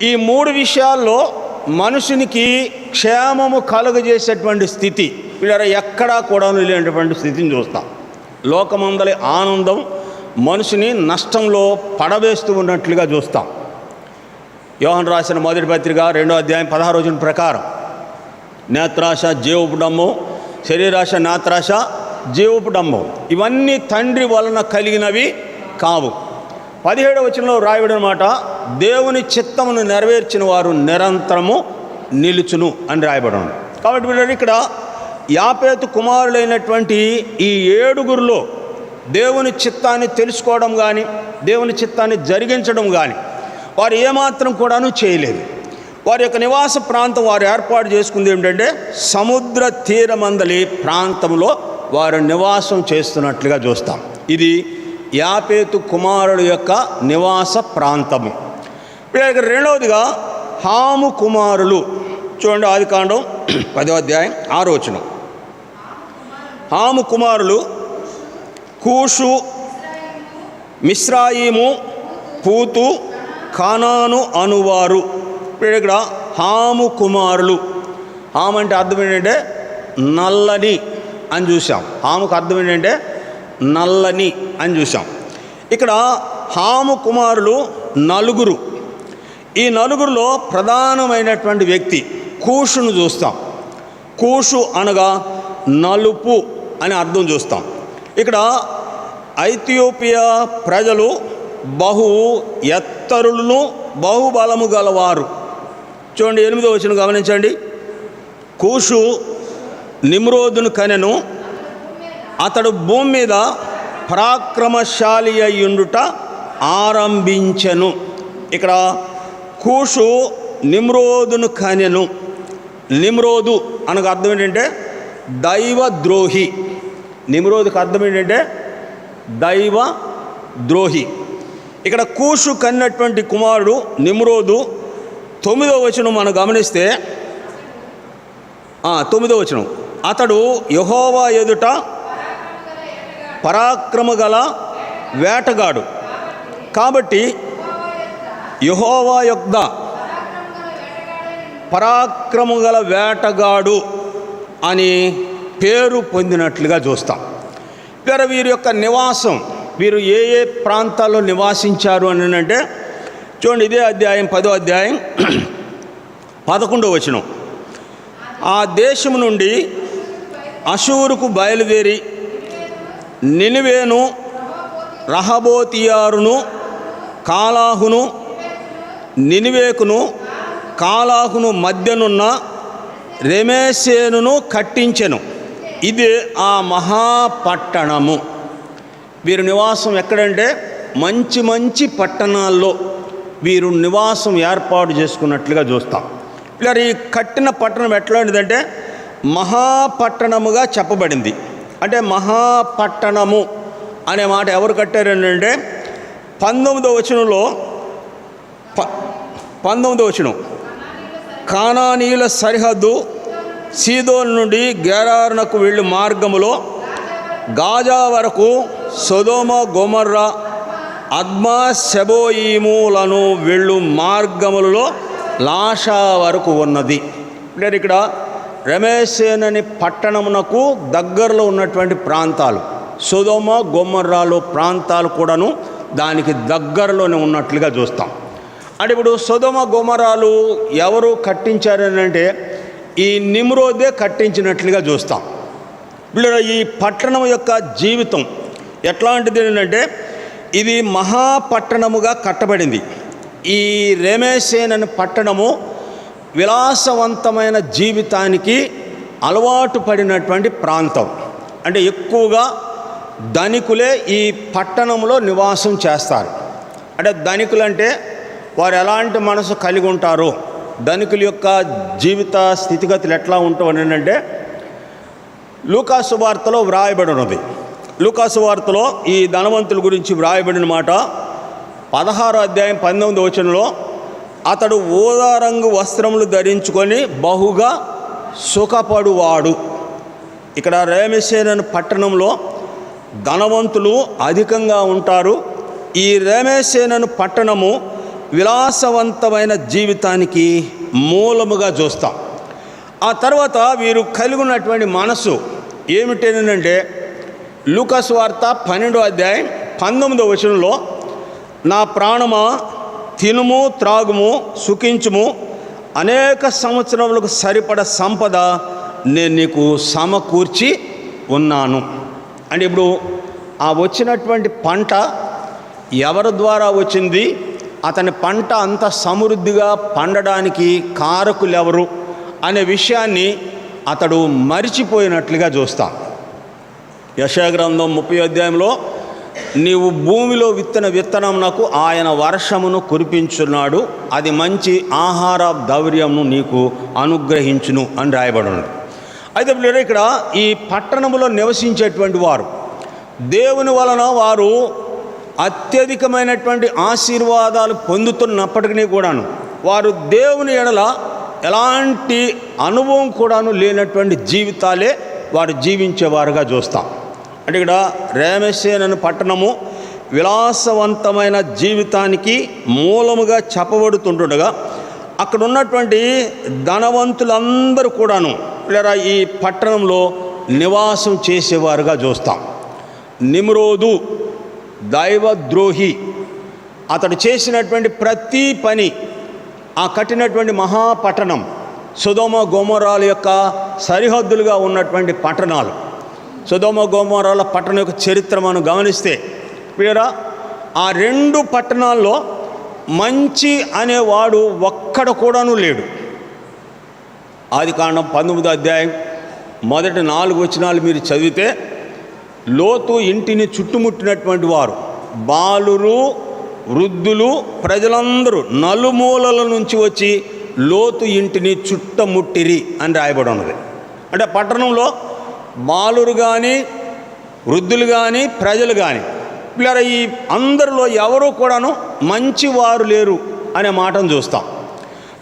ఈ 3 విషయాల్లో మనుషునికి క్షేమము కలుగజేసేటువంటి స్థితి వీళ్ళ ఎక్కడా కూడా లేనటువంటి స్థితిని చూస్తాం. లోకమందలి ఆనందం మనిషిని నష్టంలో పడవేస్తూ ఉన్నట్లుగా చూస్తాం. యోహాను రాసిన మొదటి పత్రిక 2వ అధ్యాయం 16వ వచనం ప్రకారం నేత్రాశ జీవపు డమ్మం, శరీరాశ నేత్రాశ జీవపు డమ్మం ఇవన్నీ తండ్రి వలన కలిగినవి కావు. 17వ వచనంలో రాయబడిన మాట, దేవుని చిత్తమును నెరవేర్చిన వారు నిరంతరము నిలుచును అని రాయబడి. కాబట్టి వీళ్ళు ఇక్కడ యాపేతు కుమారులైనటువంటి ఈ 7గురిలో దేవుని చిత్తాన్ని తెలుసుకోవడం కానీ, దేవుని చిత్తాన్ని జరిగించడం కానీ వారు ఏమాత్రం కూడాను చేయలేదు. వారి యొక్క నివాస ప్రాంతం వారు ఏర్పాటు చేసుకుంది ఏమిటంటే సముద్ర తీరమందలి ప్రాంతంలో వారు నివాసం చేస్తున్నట్లుగా చూస్తాం. ఇది యాపేతు కుమారుల యొక్క నివాస ప్రాంతము. ఇక్కడ 2వదిగా హాము కుమారులు. చూడండి, ఆదికాండం 10వ అధ్యాయం 6వ వచనం. హాము కుమారులు కూషు, మిశ్రాయిము, పూతు, కానాను అనువారు. ఇక్కడ హాము కుమారులు. హాము అంటే అర్థం ఏంటంటే నల్లని అని చూసాం. హాముకు అర్థం ఏంటంటే నల్లని అని చూసాం. ఇక్కడ హాము కుమారులు 4. ఈ 4లో ప్రధానమైనటువంటి వ్యక్తి కూషును చూస్తాం. కూషు అనగా నలుపు అని అర్థం చూస్తాం. ఇక్కడ ఐథియోపియా ప్రజలు బహు ఎత్తరులను బహుబలము గలవారు. చూడండి, 8వ వచనం గమనించండి. కూషు నిమ్రోదును కనెను, అతడు భూమి మీద పరాక్రమశాలి అయ్యుండుట ఆరంభించెను. ఇక్కడ కూషు నిమ్రోదును కనెను. నిమ్రోదు అనగా అర్థం ఏంటంటే దైవద్రోహి. నిమ్రోదుకు అర్థం ఏంటంటే దైవ ద్రోహి. ఇక్కడ కూషు కన్నటువంటి కుమారుడు నిమ్రోదు. 9వ వచనం మనం గమనిస్తే 9వ వచనం, అతడు యెహోవా ఎదుట పరాక్రమ గల వేటగాడు. కాబట్టి యెహోవా యొద్ద పరాక్రమ గల వేటగాడు అని పేరు పొందినట్లుగా చూస్తాం. వీరి యొక్క నివాసం, వీరు ఏ ఏ ప్రాంతాల్లో నివాసించారు అని అంటే చూడండి, ఇదే అధ్యాయం 10వ అధ్యాయం 11వ వచనం. ఆ దేశము నుండి అషూరుకు బయలుదేరి నినివేను, రహబోతియారును, కాలాహును, నినివేకును, కాలాహును మధ్యనున్న రెమేసేనును కట్టించెను. ఇది ఆ మహాపట్టణము. వీరు నివాసం ఎక్కడంటే మంచి మంచి పట్టణాల్లో వీరు నివాసం ఏర్పాటు చేసుకున్నట్లుగా చూస్తాం. ఇలా ఈ కట్టిన పట్టణం ఎట్లాంటిదంటే మహాపట్టణముగా చెప్పబడింది. అంటే మహాపట్టణము అనే మాట ఎవరు కట్టారంటే 19వ వచనంలో 19వ వచనం, కానానీయుల సరిహద్దు సీదోను నుండి గెరారునకు వెళ్ళు మార్గములో గాజా వరకు సొదొమ గొమొర్రా అద్మా సెబోయిములను వెళ్ళు మార్గములలో లాషా వరకు ఉన్నది. అంటే ఇక్కడ రెమేసేన్ అనే పట్టణమునకు దగ్గరలో ఉన్నటువంటి ప్రాంతాలు సొదొమ గొమొర్రాలో ప్రాంతాలు కూడాను దానికి దగ్గరలోనే ఉన్నట్లుగా చూస్తాం. అంటే ఇప్పుడు సొదొమ గొమొర్రాలు ఎవరు కట్టించారని అంటే ఈ నిమ్రోదే కట్టించినట్లుగా చూస్తాం. వీళ్ళ ఈ పట్టణం యొక్క జీవితం ఎట్లాంటిది ఏంటంటే ఇది మహాపట్టణముగా కట్టబడింది. ఈ రెమేసేన్ అనే పట్టణము విలాసవంతమైన జీవితానికి అలవాటు పడినటువంటి ప్రాంతం. అంటే ఎక్కువగా ధనికులే ఈ పట్టణంలో నివాసం చేస్తారు. అంటే ధనికులంటే వారు ఎలాంటి మనసు కలిగి ఉంటారో, ధనికుల యొక్క జీవిత స్థితిగతులు ఎట్లా ఉంటాయనంటే లూకాసు వార్తలో వ్రాయబడి ఉన్నది. లూకాసు వార్తలో ఈ ధనవంతుల గురించి వ్రాయబడిన మాట 16వ అధ్యాయం 19వ వచనంలో, అతడు ఊదా రంగు వస్త్రములు ధరించుకొని బహుగా సుఖపడువాడు. ఇక్కడ రేమసేనను పట్టణంలో ధనవంతులు అధికంగా ఉంటారు. ఈ రేమసేనను పట్టణము విలాసవంతమైన జీవితానికి మూలముగా చూస్తాం. ఆ తర్వాత వీరు కలిగి ఉన్నటువంటి మనసు ఏమిటంటే లూకాసు వార్త 12వ అధ్యాయం 19వ వచనంలో, నా ప్రాణమా తినుము త్రాగుము సుఖించుము, అనేక సంవత్సరములకు సరిపడ సంపద నేను నీకు సమకూర్చి ఉన్నాను. అంటే ఇప్పుడు ఆ వచ్చినటువంటి పంట ఎవరి ద్వారా వచ్చింది, అతని పంట అంత సమృద్ధిగా పండడానికి కారకులు ఎవరు అనే విషయాన్ని అతడు మరిచిపోయినట్లుగా చూస్తాం. యెషయా గ్రంథం 30వ అధ్యాయంలో, నీవు భూమిలో విత్తన విత్తనమునకు ఆయన వర్షమును కురిపించున్నాడు, అది మంచి ఆహార దౌర్యమును నీకు అనుగ్రహించును అని రాయబడి ఉన్నది. అయితే ఇక్కడ ఈ పట్టణంలో నివసించేటువంటి వారు దేవుని వలన వారు అత్యధికమైనటువంటి ఆశీర్వాదాలు పొందుతున్నప్పటికీ కూడాను వారు దేవుని ఎడల ఎలాంటి అనుభవం కూడాను లేనటువంటి జీవితాలే వారు జీవించేవారుగా చూస్తాం. అంటే ఇక్కడ రేమసేనను పట్టణము విలాసవంతమైన జీవితానికి మూలముగా చెప్పబడుతుండగా అక్కడ ఉన్నటువంటి ధనవంతులందరూ కూడాను లేదా ఈ పట్టణంలో నివాసం చేసేవారుగా చూస్తాం. నిమ్రోదు దైవద్రోహి, అతడు చేసినటువంటి ప్రతి పని, ఆ కట్టినటువంటి మహాపట్టణం సొదొమ గొమొరాల యొక్క సరిహద్దులుగా ఉన్నటువంటి పట్టణాలు. సొదొమ గొమొరాల పట్టణం యొక్క చరిత్ర మనం గమనిస్తే వీరా ఆ రెండు పట్టణాల్లో మంచి అనేవాడు ఒక్కడ కూడాను లేడు. ఆదికాండం 19వ అధ్యాయం మొదటి 4 వచనాలు మీరు చదివితే, లోతు ఇంటిని చుట్టుముట్టినటువంటి వారు బాలురు వృద్ధులు ప్రజలందరూ నలుమూలల నుంచి వచ్చి లోతు ఇంటిని చుట్టముట్టిరి అని రాయబడి ఉన్నది. అంటే పట్టణంలో బాలురు కానీ వృద్ధులు కానీ ప్రజలు కానీ ఇలా ఈ అందరిలో ఎవరూ కూడాను మంచివారు లేరు అనే మాటను చూస్తాం.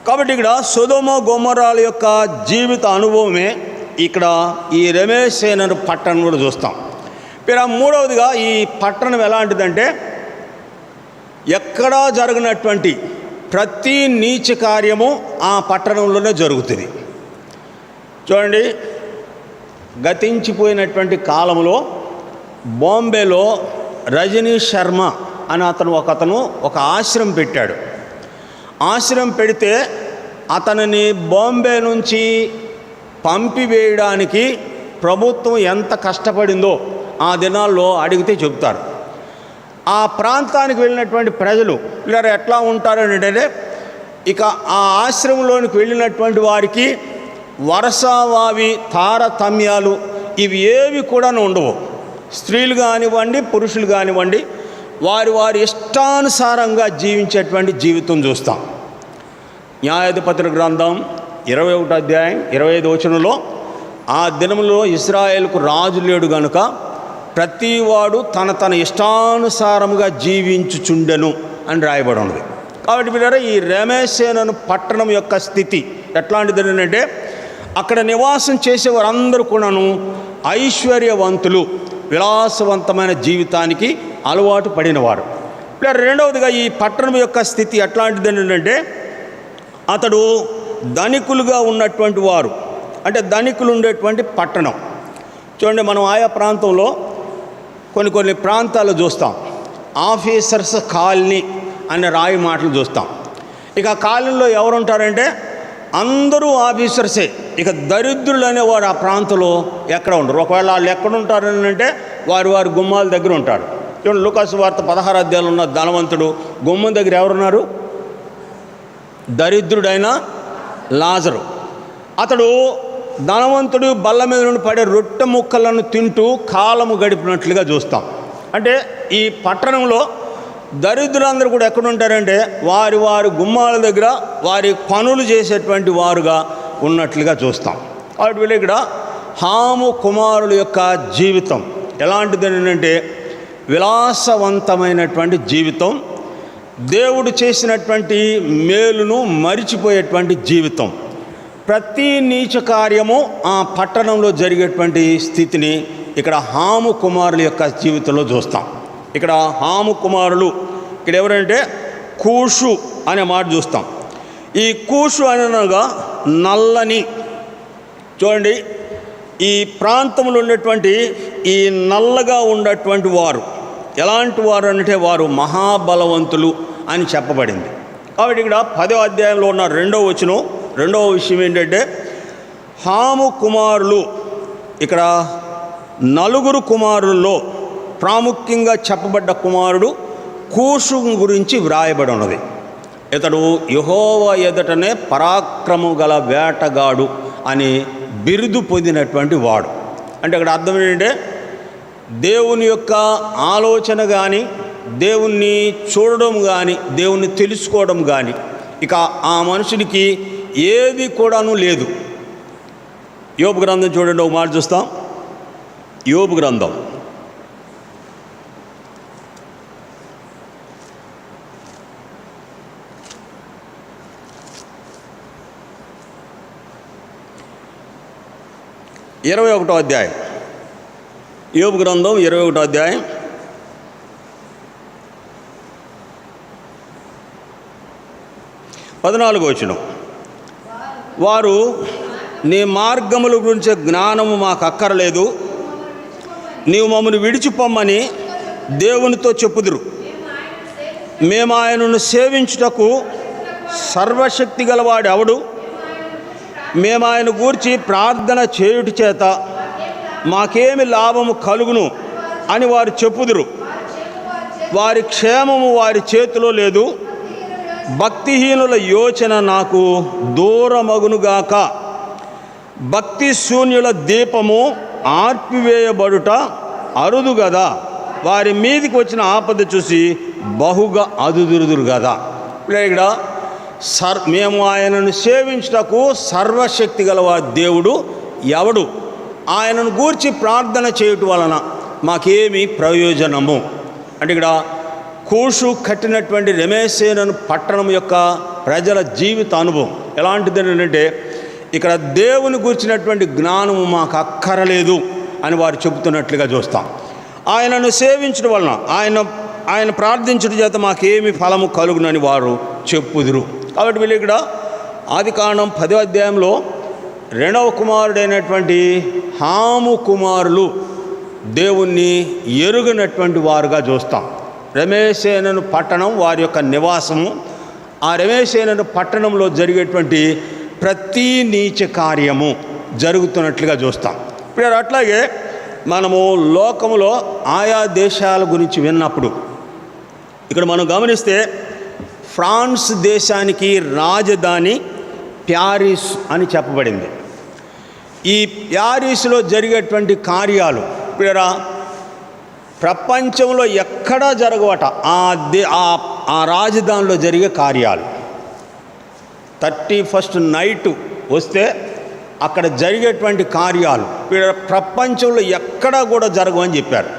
కాబట్టి ఇక్కడ సొదొమ గొమొరాల యొక్క జీవిత అనుభవమే ఇక్కడ ఈ రేమసేనను పట్టణం కూడా చూస్తాం. మూడవదిగా ఈ పట్టణం ఎలాంటిదంటే ఎక్కడా జరగనటువంటి ప్రతి నీచ కార్యము ఆ పట్టణంలోనే జరుగుతుంది. చూడండి, గతించిపోయినటువంటి కాలంలో బాంబేలో రజనీ శర్మ అని ఒకతను ఒక ఆశ్రమం పెట్టాడు. ఆశ్రమం పెడితే అతనిని బాంబే నుంచి పంపివేయడానికి ప్రభుత్వం ఎంత కష్టపడిందో ఆ దినాల్లో అడిగితే చెబుతారు. ఆ ప్రాంతానికి వెళ్ళినటువంటి ప్రజలు ఇలా ఎట్లా ఉంటారంటే, ఇక ఆ ఆశ్రమంలోనికి వెళ్ళినటువంటి వారికి వరసవావి తారతమ్యాలు ఇవి ఏవి కూడా ఉండవు. స్త్రీలు కానివ్వండి పురుషులు కానివ్వండి వారి వారి ఇష్టానుసారంగా జీవించేటువంటి జీవితం చూస్తాం. న్యాయాధిపతుల గ్రంథం 21వ అధ్యాయం 25వ వచనంలో, ఆ దినంలో ఇశ్రాయేలుకు రాజు లేడు గనుక ప్రతివాడు తన ఇష్టానుసారముగా జీవించుచుండెను అని రాయబడి ఉన్నది. కాబట్టి మీరు ఈ రేమసేనను పట్టణం యొక్క స్థితి ఎట్లాంటిది అంటే, అక్కడ నివాసం చేసేవారందరూ కూడాను ఐశ్వర్యవంతులు, విలాసవంతమైన జీవితానికి అలవాటు పడినవారు. రెండవదిగా ఈ పట్టణం యొక్క స్థితి ఎట్లాంటిది అంటే, అతడు ధనికులుగా ఉన్నటువంటి వారు, అంటే ధనికులు ఉండేటువంటి పట్టణం. చూడండి, మనం ఆయా ప్రాంతంలో కొన్ని ప్రాంతాలు చూస్తాం. ఆఫీసర్స్ కాలనీ అనే రాయి మాటలు చూస్తాం. ఇక కాలనీలో ఎవరు ఉంటారంటే అందరూ ఆఫీసర్సే. ఇక దరిద్రులు అనేవారు ఆ ప్రాంతంలో ఎక్కడ ఉండరు. ఒకవేళ వాళ్ళు ఎక్కడ ఉంటారని అంటే వారి గుమ్మాల దగ్గర ఉంటారు. చూడండి, లూకాసు వార్త 16వ అధ్యాయంలో ఉన్న ధనవంతుడు గుమ్మం దగ్గర ఎవరున్నారు? దరిద్రుడైన లాజరు. అతడు ధనవంతుడు బల్ల మీద నుండి పడే రొట్టె ముక్కలను తింటూ కాలము గడిపినట్లుగా చూస్తాం. అంటే ఈ పట్టణంలో దరిద్రులందరూ కూడా ఎక్కడుంటారంటే వారి వారి గుమ్మాల దగ్గర వారి పనులు చేసేటువంటి వారుగా ఉన్నట్లుగా చూస్తాం. కాబట్టి వీళ్ళు ఇక్కడ హాము కుమారుల యొక్క జీవితం ఎలాంటిది అంటే విలాసవంతమైనటువంటి జీవితం, దేవుడు చేసినటువంటి మేలును మరిచిపోయేటువంటి జీవితం. ప్రతి నీచ కార్యము ఆ పట్టణంలో జరిగేటువంటి స్థితిని ఇక్కడ హాము కుమారుల యొక్క జీవితంలో చూస్తాం. ఇక్కడ హాము కుమారులు ఇక్కడ ఎవరంటే కూషు అనే మాట చూస్తాం. ఈ కూషు అనగా నల్లని, చూడండి ఈ ప్రాంతంలో ఉన్నటువంటి ఈ నల్లగా ఉన్నటువంటి వారు ఎలాంటి వారు అంటే వారు మహాబలవంతులు అని చెప్పబడింది. కాబట్టి ఇక్కడ 10వ అధ్యాయంలో ఉన్న 2వ వచనం, 2వ విషయం ఏంటంటే హాము కుమారులు. ఇక్కడ 4 కుమారుల్లో ప్రాముఖ్యంగా చెప్పబడ్డ కుమారుడు కూషు గురించి వ్రాయబడి ఉన్నది. ఇతడు యెహోవా ఎదుటనే పరాక్రమం గల వేటగాడు అని బిరుదు పొందినటువంటి వాడు. అంటే అక్కడ అర్థం ఏంటంటే దేవుని యొక్క ఆలోచన కానీ, దేవుణ్ణి చూడడం కానీ, దేవుణ్ణి తెలుసుకోవడం కానీ ఇక ఆ మనుషుడికి ఏది కూడాను లేదు. యోబు గ్రంథం చూడండి, ఒక మాట చూస్తాం. యోబు గ్రంథం 21వ అధ్యాయం. యోబు గ్రంథం 21వ అధ్యాయం 14వ వచనం. వారు నీ మార్గముల గురించి జ్ఞానము మాకు అక్కరలేదు, నీవు మమ్మల్ని విడిచిపోమ్మని దేవునితో చెప్పుదురు. మేము ఆయనను సేవించుటకు సర్వశక్తి గలవాడు ఎవడు? మేము ఆయన గూర్చి ప్రార్థన చేయుట చేత మాకేమి లాభము కలుగును అని వారు చెప్పుదురు. వారి క్షేమము వారి చేతిలో లేదు, భక్తిహీనుల యోచన నాకు దూరమగునుగాక. భక్తి శూన్యుల దీపము ఆర్పివేయబడుట అరుదు గదా, వారి మీదికి వచ్చిన ఆపద చూసి బహుగా అదుదురుదురు కదా. ఇక్కడ మేము ఆయనను సేవించుటకు సర్వశక్తి గల దేవుడు ఎవడు? ఆయనను గూర్చి ప్రార్థన చేయుట వలన మాకేమి ప్రయోజనము? అంటే ఇక్కడ కూషు కట్టినటువంటి రెమేసేనను పట్టణం యొక్క ప్రజల జీవిత అనుభవం ఎలాంటిది అంటే ఇక్కడ దేవుని గూర్చినటువంటి జ్ఞానము మాకు అక్కరలేదు అని వారు చెబుతున్నట్లుగా చూస్తాం. ఆయనను సేవించడం వలన ఆయన ప్రార్థించడం చేత మాకేమి ఫలము కలుగునని వారు చెప్పుదురు. కాబట్టి వీళ్ళు ఇక్కడ ఆదికాండం 10వ అధ్యాయంలో 2వ కుమారుడైనటువంటి హాము కుమారులు దేవుణ్ణి ఎరుగనటువంటి వారుగా చూస్తాం. రెమేసేనను పట్టణం వారి యొక్క నివాసము. ఆ రెమేసేనను పట్టణంలో జరిగేటువంటి ప్రతి నీచ కార్యము జరుగుతున్నట్లుగా చూస్తాం. ఇప్పుడు అట్లాగే మనము లోకములో ఆయా దేశాల గురించి విన్నప్పుడు ఇక్కడ మనం గమనిస్తే ఫ్రాన్స్ దేశానికి రాజధాని ప్యారిస్ అని చెప్పబడింది. ఈ ప్యారిస్లో జరిగేటువంటి కార్యాలు ఇప్పుడు ప్రపంచంలో ఎక్కడా జరగవట. ఆ రాజధానిలో జరిగే కార్యాలు 31st నైట్ వస్తే అక్కడ జరిగేటువంటి కార్యాలు ప్రపంచంలో ఎక్కడా కూడా జరగవని చెప్పారు.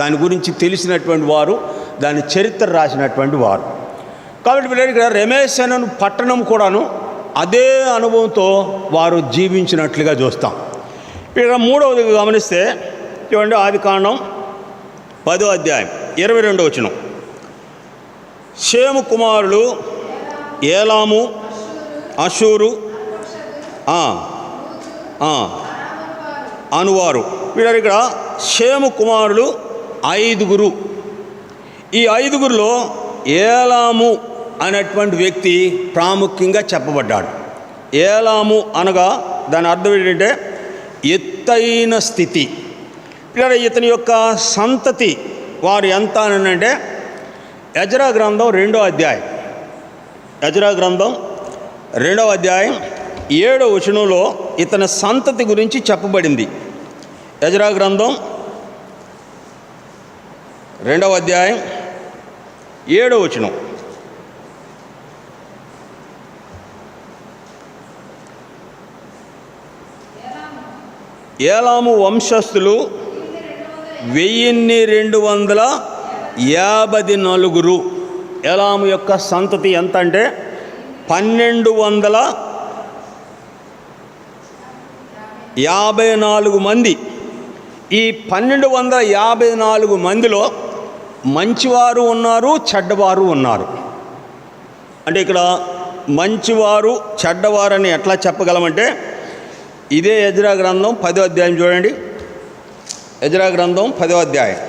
దాని గురించి తెలిసినటువంటి వారు, దాని చరిత్ర రాసినటువంటి వారు. కాబట్టి ఇక్కడ రెమేసేనను పట్టణం కూడాను అదే అనుభవంతో వారు జీవించినట్లుగా చూస్తాం. ఇక్కడ 3వది గమనిస్తే చూడండి, ఆదికాండం 10వ అధ్యాయం 22వ వచనం. షేము కుమారులు ఏలాము, అషూరు, అనువారు. వీరు ఇక్కడ షేము కుమారులు 5. ఈ 5లో ఏలాము అనేటువంటి వ్యక్తి ప్రాముఖ్యంగా చెప్పబడ్డాడు. ఏలాము అనగా దాని అర్థం ఏంటంటే ఎత్తైన స్థితి. ఇక్కడ ఇతని యొక్క సంతతి వారు ఎంత అనంటే ఎజ్రా గ్రంథం 2వ అధ్యాయం, ఎజ్రా గ్రంథం 2వ అధ్యాయం 7వ వచనంలో ఇతని సంతతి గురించి చెప్పబడింది. ఎజ్రా గ్రంథం 2వ అధ్యాయం 7వ వచనం. ఏలాము వంశస్థులు 1254. ఏలాము యొక్క సంతతి ఎంత అంటే 1254 మంది. ఈ 1254 మందిలో మంచివారు ఉన్నారు, చెడ్డవారు ఉన్నారు. అంటే ఇక్కడ మంచివారు చెడ్డవారని ఎట్లా చెప్పగలమంటే, ఇదే ఎజ్రా గ్రంథం 10వ అధ్యాయం చూడండి. ఎజ్రా గ్రంథం 10వ అధ్యాయం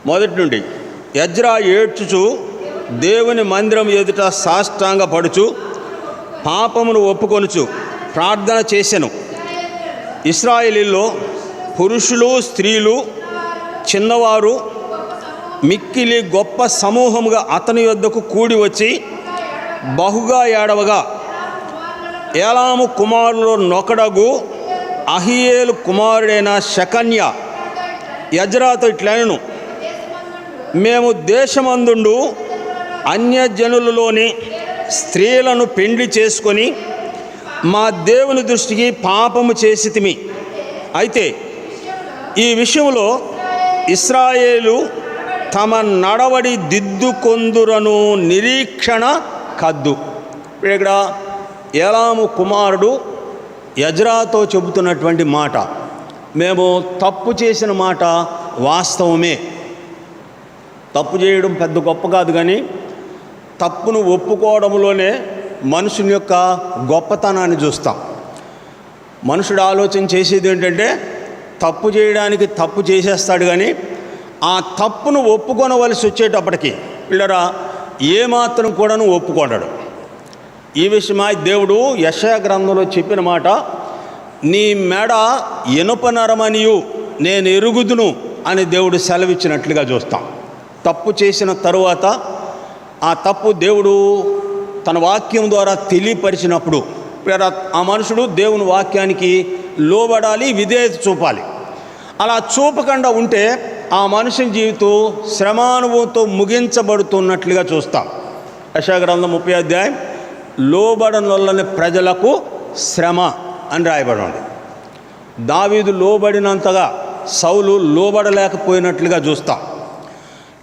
మొదటి నుండి. ఎజ్రా ఏడ్చుచు దేవుని మందిరం ఎదుట సాష్టాంగ పడుచు పాపమును ఒప్పుకొనుచు ప్రార్థన చేసెను. ఇశ్రాయేలీలో పురుషులు, స్త్రీలు, చిన్నవారు మిక్కిలి గొప్ప సమూహముగా అతని యొద్దకు కూడి వచ్చి బహుగా ఏడవగా, ఏలాము కుమారులో నొకడగు అహియేలు కుమారుడైన షకన్య ఎజ్రాతో ఇట్లనెను, మేము దేశమందుండు అన్యజనులలోని స్త్రీలను పెండ్లి చేసుకొని మా దేవుని దృష్టికి పాపము చేసితిమి. అయితే ఈ విషయంలో ఇశ్రాయేలు తమ నడవడి దిద్దుకొందురను నిరీక్షణ కద్దు. ఇక్కడ ఏలాము కుమారుడు ఎజ్రాతో చెబుతున్నటువంటి మాట, మేము తప్పు చేసిన మాట వాస్తవమే. తప్పు చేయడం పెద్ద గొప్ప కాదు, కానీ తప్పును ఒప్పుకోవడంలోనే మనుషుని యొక్క గొప్పతనాన్ని చూస్తాం. మనుషుడు ఆలోచన చేసేది ఏంటంటే తప్పు చేయడానికి తప్పు చేసేస్తాడు, కానీ ఆ తప్పును ఒప్పుకొనవలసి వచ్చేటప్పటికి పిల్లరా ఏమాత్రం కూడాను ఒప్పుకోడాడు. ఈ విషయమై దేవుడు యెషయా గ్రంథంలో చెప్పిన మాట, నీ మెడ ఇనుప నరమనియు నేను ఎరుగుదును అని దేవుడు సెలవిచ్చినట్లుగా చూస్తాం. తప్పు చేసిన తరువాత ఆ తప్పు దేవుడు తన వాక్యం ద్వారా తెలియపరిచినప్పుడు ఆ మనుషుడు దేవుని వాక్యానికి లోబడాలి, విధేయత చూపాలి. అలా చూపకుండా ఉంటే ఆ మనుషుని జీవితం శ్రమానుభవంతో ముగించబడుతున్నట్లుగా చూస్తాం. యెషయా గ్రంథం 30వ అధ్యాయం లోబడనొల్లని ప్రజలకు శ్రమ అని రాయబడి ఉంది. దావీదు లోబడినంతగా సౌలు లోబడలేకపోయినట్లుగా చూస్తాం.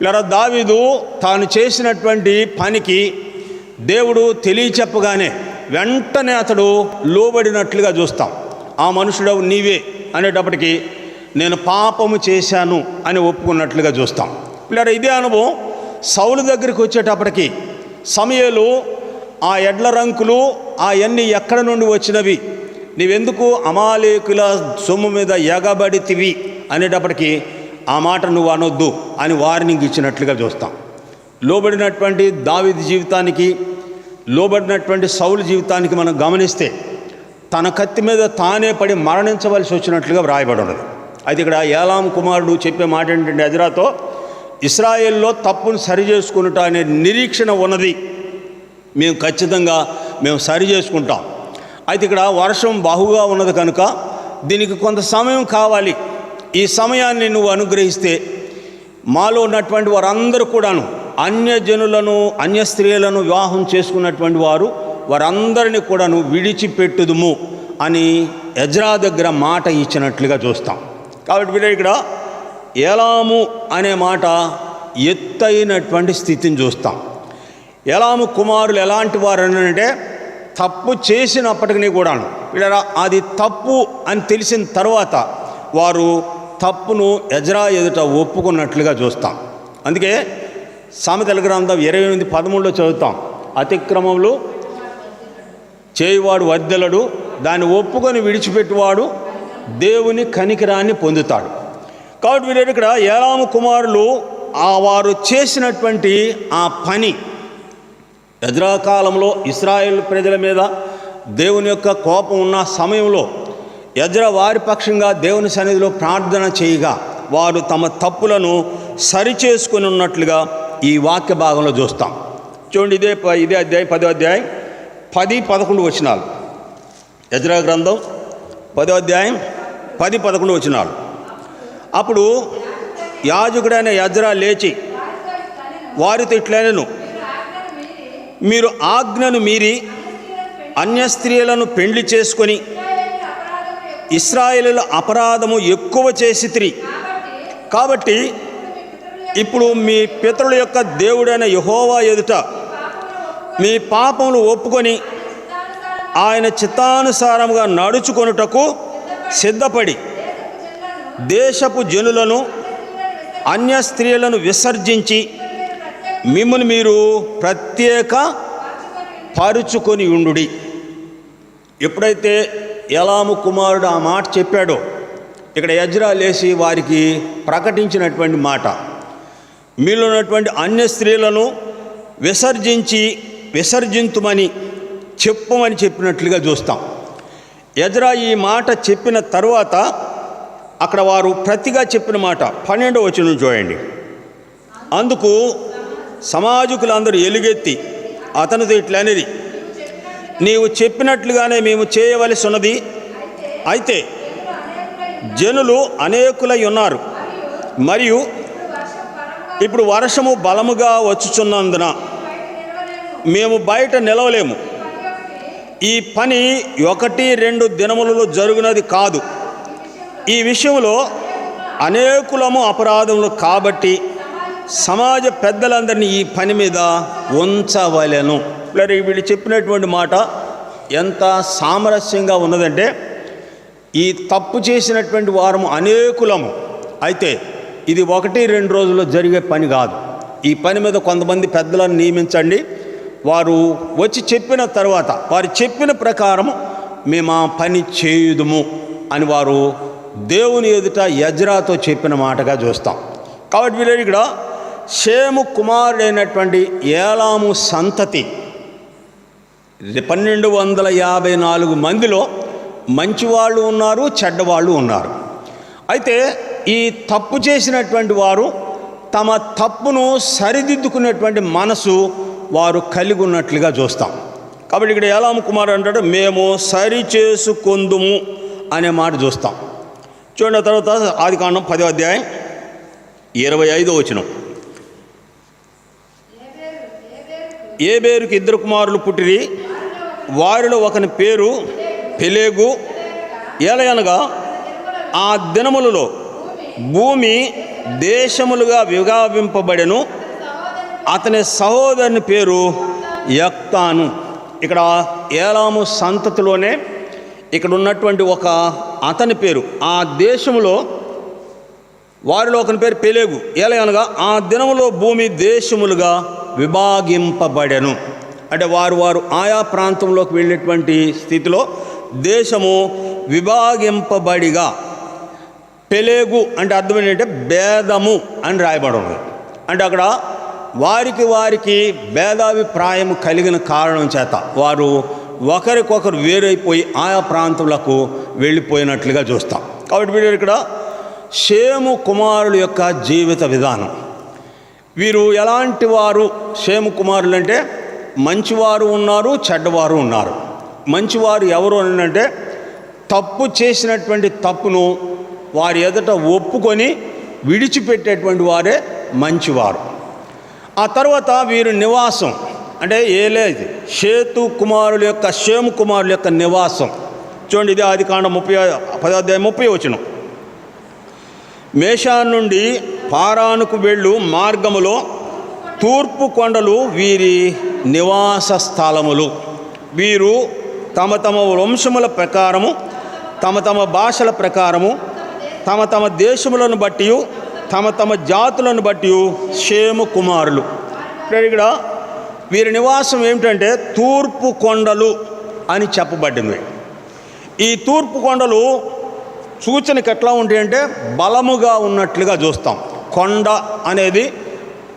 ఇలా దావీదు తాను చేసినటువంటి పనికి దేవుడు తెలియచెప్పగానే వెంటనే అతడు లోబడినట్లుగా చూస్తాం. ఆ మనుషుడు నీవే అనేటప్పటికీ నేను పాపము చేశాను అని ఒప్పుకున్నట్లుగా చూస్తాం. ఇలా ఇదే అనుభవం సౌలు దగ్గరికి వచ్చేటప్పటికి సమూయేలు ఆ ఎడ్ల రంకులు అవన్నీ ఎక్కడ నుండి వచ్చినవి, నీవెందుకు అమాలేకుల సొమ్ము మీద ఎగబడితివి అనేటప్పటికీ ఆ మాట నువ్వు అనొద్దు అని వార్నింగ్ ఇచ్చినట్లుగా చూస్తాం. లోబడినటువంటి దావీదు జీవితానికి, లోబడినటువంటి సౌలు జీవితానికి మనం గమనిస్తే తన కత్తి మీద తానే పడి మరణించవలసి వచ్చినట్లుగా వ్రాయబడి ఉన్నది. అయితే ఇక్కడ ఏలాం కుమారుడు చెప్పే మాట ఏంటంటే ఎజ్రాతో, ఇశ్రాయేల్లో తప్పును సరిచేసుకునుట అనే నిరీక్షణ ఉన్నది, మేము ఖచ్చితంగా సరి చేసుకుంటాం. అయితే ఇక్కడ వర్షం బహుగా ఉన్నది కనుక దీనికి కొంత సమయం కావాలి. ఈ సమయాన్ని నువ్వు అనుగ్రహిస్తే మాలో ఉన్నటువంటి వారందరూ కూడాను అన్యజనులను, అన్య స్త్రీలను వివాహం చేసుకున్నటువంటి వారందరినీ కూడాను విడిచిపెట్టుదుము అని ఎజ్రా దగ్గర మాట ఇచ్చినట్లుగా చూస్తాం. కాబట్టి వీళ్ళు ఇక్కడ ఏలాము అనే మాట ఎత్తైనటువంటి స్థితిని చూస్తాం. ఏలాము కుమారులు ఎలాంటి వారు అంటే తప్పు చేసినప్పటికీ కూడాను వీళ్ళ అది తప్పు అని తెలిసిన తర్వాత వారు తప్పును ఎజ్రా ఎదుట ఒప్పుకున్నట్లుగా చూస్తాం. అందుకే సామెతల గ్రంథం 28:13 చదువుతాం, అతిక్రమములు చేయువాడు వర్ధెలడు, దాన్ని ఒప్పుకొని విడిచిపెట్టువాడు దేవుని కనికరాన్ని పొందుతాడు. కాబట్టి వీరు ఇక్కడ ఏలాము కుమారులు వారు చేసినటువంటి ఆ పని ఎజ్రా కాలంలో ఇశ్రాయేలు ప్రజల మీద దేవుని యొక్క కోపం ఉన్న సమయంలో ఎజ్రా వారి పక్షంగా దేవుని సన్నిధిలో ప్రార్థన చేయగా వారు తమ తప్పులను సరిచేసుకుని ఉన్నట్లుగా ఈ వాక్య భాగంలో చూస్తాం. చూడండి, ఇదే అధ్యాయం 10వ అధ్యాయం 10-11 వచనాలు. యెజ్రా గ్రంథం 10వ అధ్యాయం 10-11 వచనాలు. అప్పుడు యాజకుడైన యెజ్రా లేచి వారితో ఇట్లనెను, మీరు ఆజ్ఞను మీరి అన్య స్త్రీలను పెండ్లి చేసుకొని ఇశ్రాయేలుల అపరాధము ఎక్కువ చేసితిరి. కాబట్టి ఇప్పుడు మీ పితరుల యొక్క దేవుడైన యెహోవా ఎదుట మీ పాపములు ఒప్పుకొని ఆయన చిత్తానుసారముగా నడుచుకొనుటకు సిద్ధపడి దేశపు జనులను అన్య స్త్రీలను విసర్జించి మిమ్మును మీరు ప్రత్యేక పరుచుకొని ఉండుడి. ఎప్పుడైతే ఏలాము కుమారుడు ఆ మాట చెప్పాడో, ఇక్కడ యెజ్రా లేచి వారికి ప్రకటించినటువంటి మాట, మీలో ఉన్నటువంటి అన్య స్త్రీలను విసర్జింతుమని చెప్పమని చెప్పినట్లుగా చూస్తాం. యెజ్రా ఈ మాట చెప్పిన తర్వాత అక్కడ వారు ప్రతిగా చెప్పిన మాట 12వ వచనం చూడండి. అందుకు సమాజకులందరూ ఎలుగెత్తి అతనితో ఇట్లనేది, నీవు చెప్పినట్లుగానే మేము చేయవలసి ఉన్నది. అయితే జనులు అనేకులై ఉన్నారు, మరియు ఇప్పుడు వర్షము బలముగా వచ్చుచున్నందున మేము బయట నిలవలేము. ఈ పని 1-2 దినములలో జరుగునది కాదు. ఈ విషయంలో అనేకులము అపరాధములు కాబట్టి సమాజ పెద్దలందరినీ ఈ పని మీద ఉంచవలెను. వీళ్ళు చెప్పినటువంటి మాట ఎంత సామరస్యంగా ఉన్నదంటే, ఈ తప్పు చేసినటువంటి వారము అనేకులము, అయితే ఇది 1-2 రోజుల్లో జరిగే పని కాదు. ఈ పని మీద కొంతమంది పెద్దలను నియమించండి, వారు వచ్చి చెప్పిన తర్వాత వారు చెప్పిన ప్రకారం మేము ఆ పని చేయుదుము అని వారు దేవుని ఎదుట యెజ్రాతో చెప్పిన మాటగా చూస్తాం. కాబట్టి వీళ్ళు ఇక్కడ షేము కుమారుడైనటువంటి ఏలాము సంతతి 1254 మందిలో మంచివాళ్ళు ఉన్నారు, చెడ్డవాళ్ళు ఉన్నారు. అయితే ఈ తప్పు చేసినటువంటి వారు తమ తప్పును సరిదిద్దుకునేటువంటి మనసు వారు కలిగి ఉన్నట్లుగా చూస్తాం. కాబట్టి ఇక్కడ ఏలాము కుమారుడు అంటాడు, మేము సరి చేసుకొందుము అనే మాట చూస్తాం. చూడండి, తర్వాత ఆదికాండం 10వ అధ్యాయం 25వ వచనం. ఏబేరుకి 2 కుమారులు పుట్టిరి, వారిలో ఒకని పేరు పెలేగు. ఏలయనగా ఆ దినములలో భూమి దేశములుగా విభాగింపబడెను, అతని సహోదరుని పేరు యొక్తాను. ఇక్కడ ఏలాము సంతతిలోనే ఇక్కడ ఉన్నటువంటి ఒక అతని పేరు, ఆ దేశములో వారిలో ఒకని పేరు పెలేగు. ఏలయనగా ఆ దినములో భూమి దేశములుగా విభాగింపబడెను. అంటే వారు ఆయా ప్రాంతంలోకి వెళ్ళేటువంటి స్థితిలో దేశము విభాగింపబడిగా, పెలేగు అంటే అర్థం ఏంటంటే భేదము అని రాయబడి ఉంది. అంటే అక్కడ వారికి భేదాభిప్రాయం కలిగిన కారణం చేత వారు ఒకరికొకరు వేరైపోయి ఆయా ప్రాంతాలకు వెళ్ళిపోయినట్లుగా చూస్తాం. కాబట్టి వీరు ఇక్కడ షేము కుమారుల యొక్క జీవిత విధానం. వీరు ఎలాంటి వారు? షేము కుమారులు అంటే మంచివారు ఉన్నారు, చెడ్డవారు ఉన్నారు. మంచివారు ఎవరు అంటే తప్పు చేసినటువంటి తప్పును వారి ఎదుట ఒప్పుకొని విడిచిపెట్టేటువంటి వారే మంచివారు. ఆ తర్వాత వీరు నివాసం అంటే ఏలేదు షేతు కుమారుల యొక్క షేము కుమారుల యొక్క నివాసం. చూడండి, ఇది ఆదికాండం 10వ అధ్యాయం 30వ వచనం. మేషాన్ నుండి పారానుకు వెళ్ళు మార్గములో తూర్పు కొండలు వీరి నివాస స్థలములు. వీరు తమ తమ వంశముల ప్రకారము, తమ తమ భాషల ప్రకారము, తమ తమ దేశములను బట్టి, తమ తమ జాతులను బట్టి షేము కుమారులు. ఇక్కడ వీరి నివాసం ఏమిటంటే తూర్పు కొండలు అని చెప్పబడింది. ఈ తూర్పు కొండలు సూచనకి ఎట్లా ఉంటాయంటే బలముగా ఉన్నట్లుగా చూస్తాం. కొండ అనేది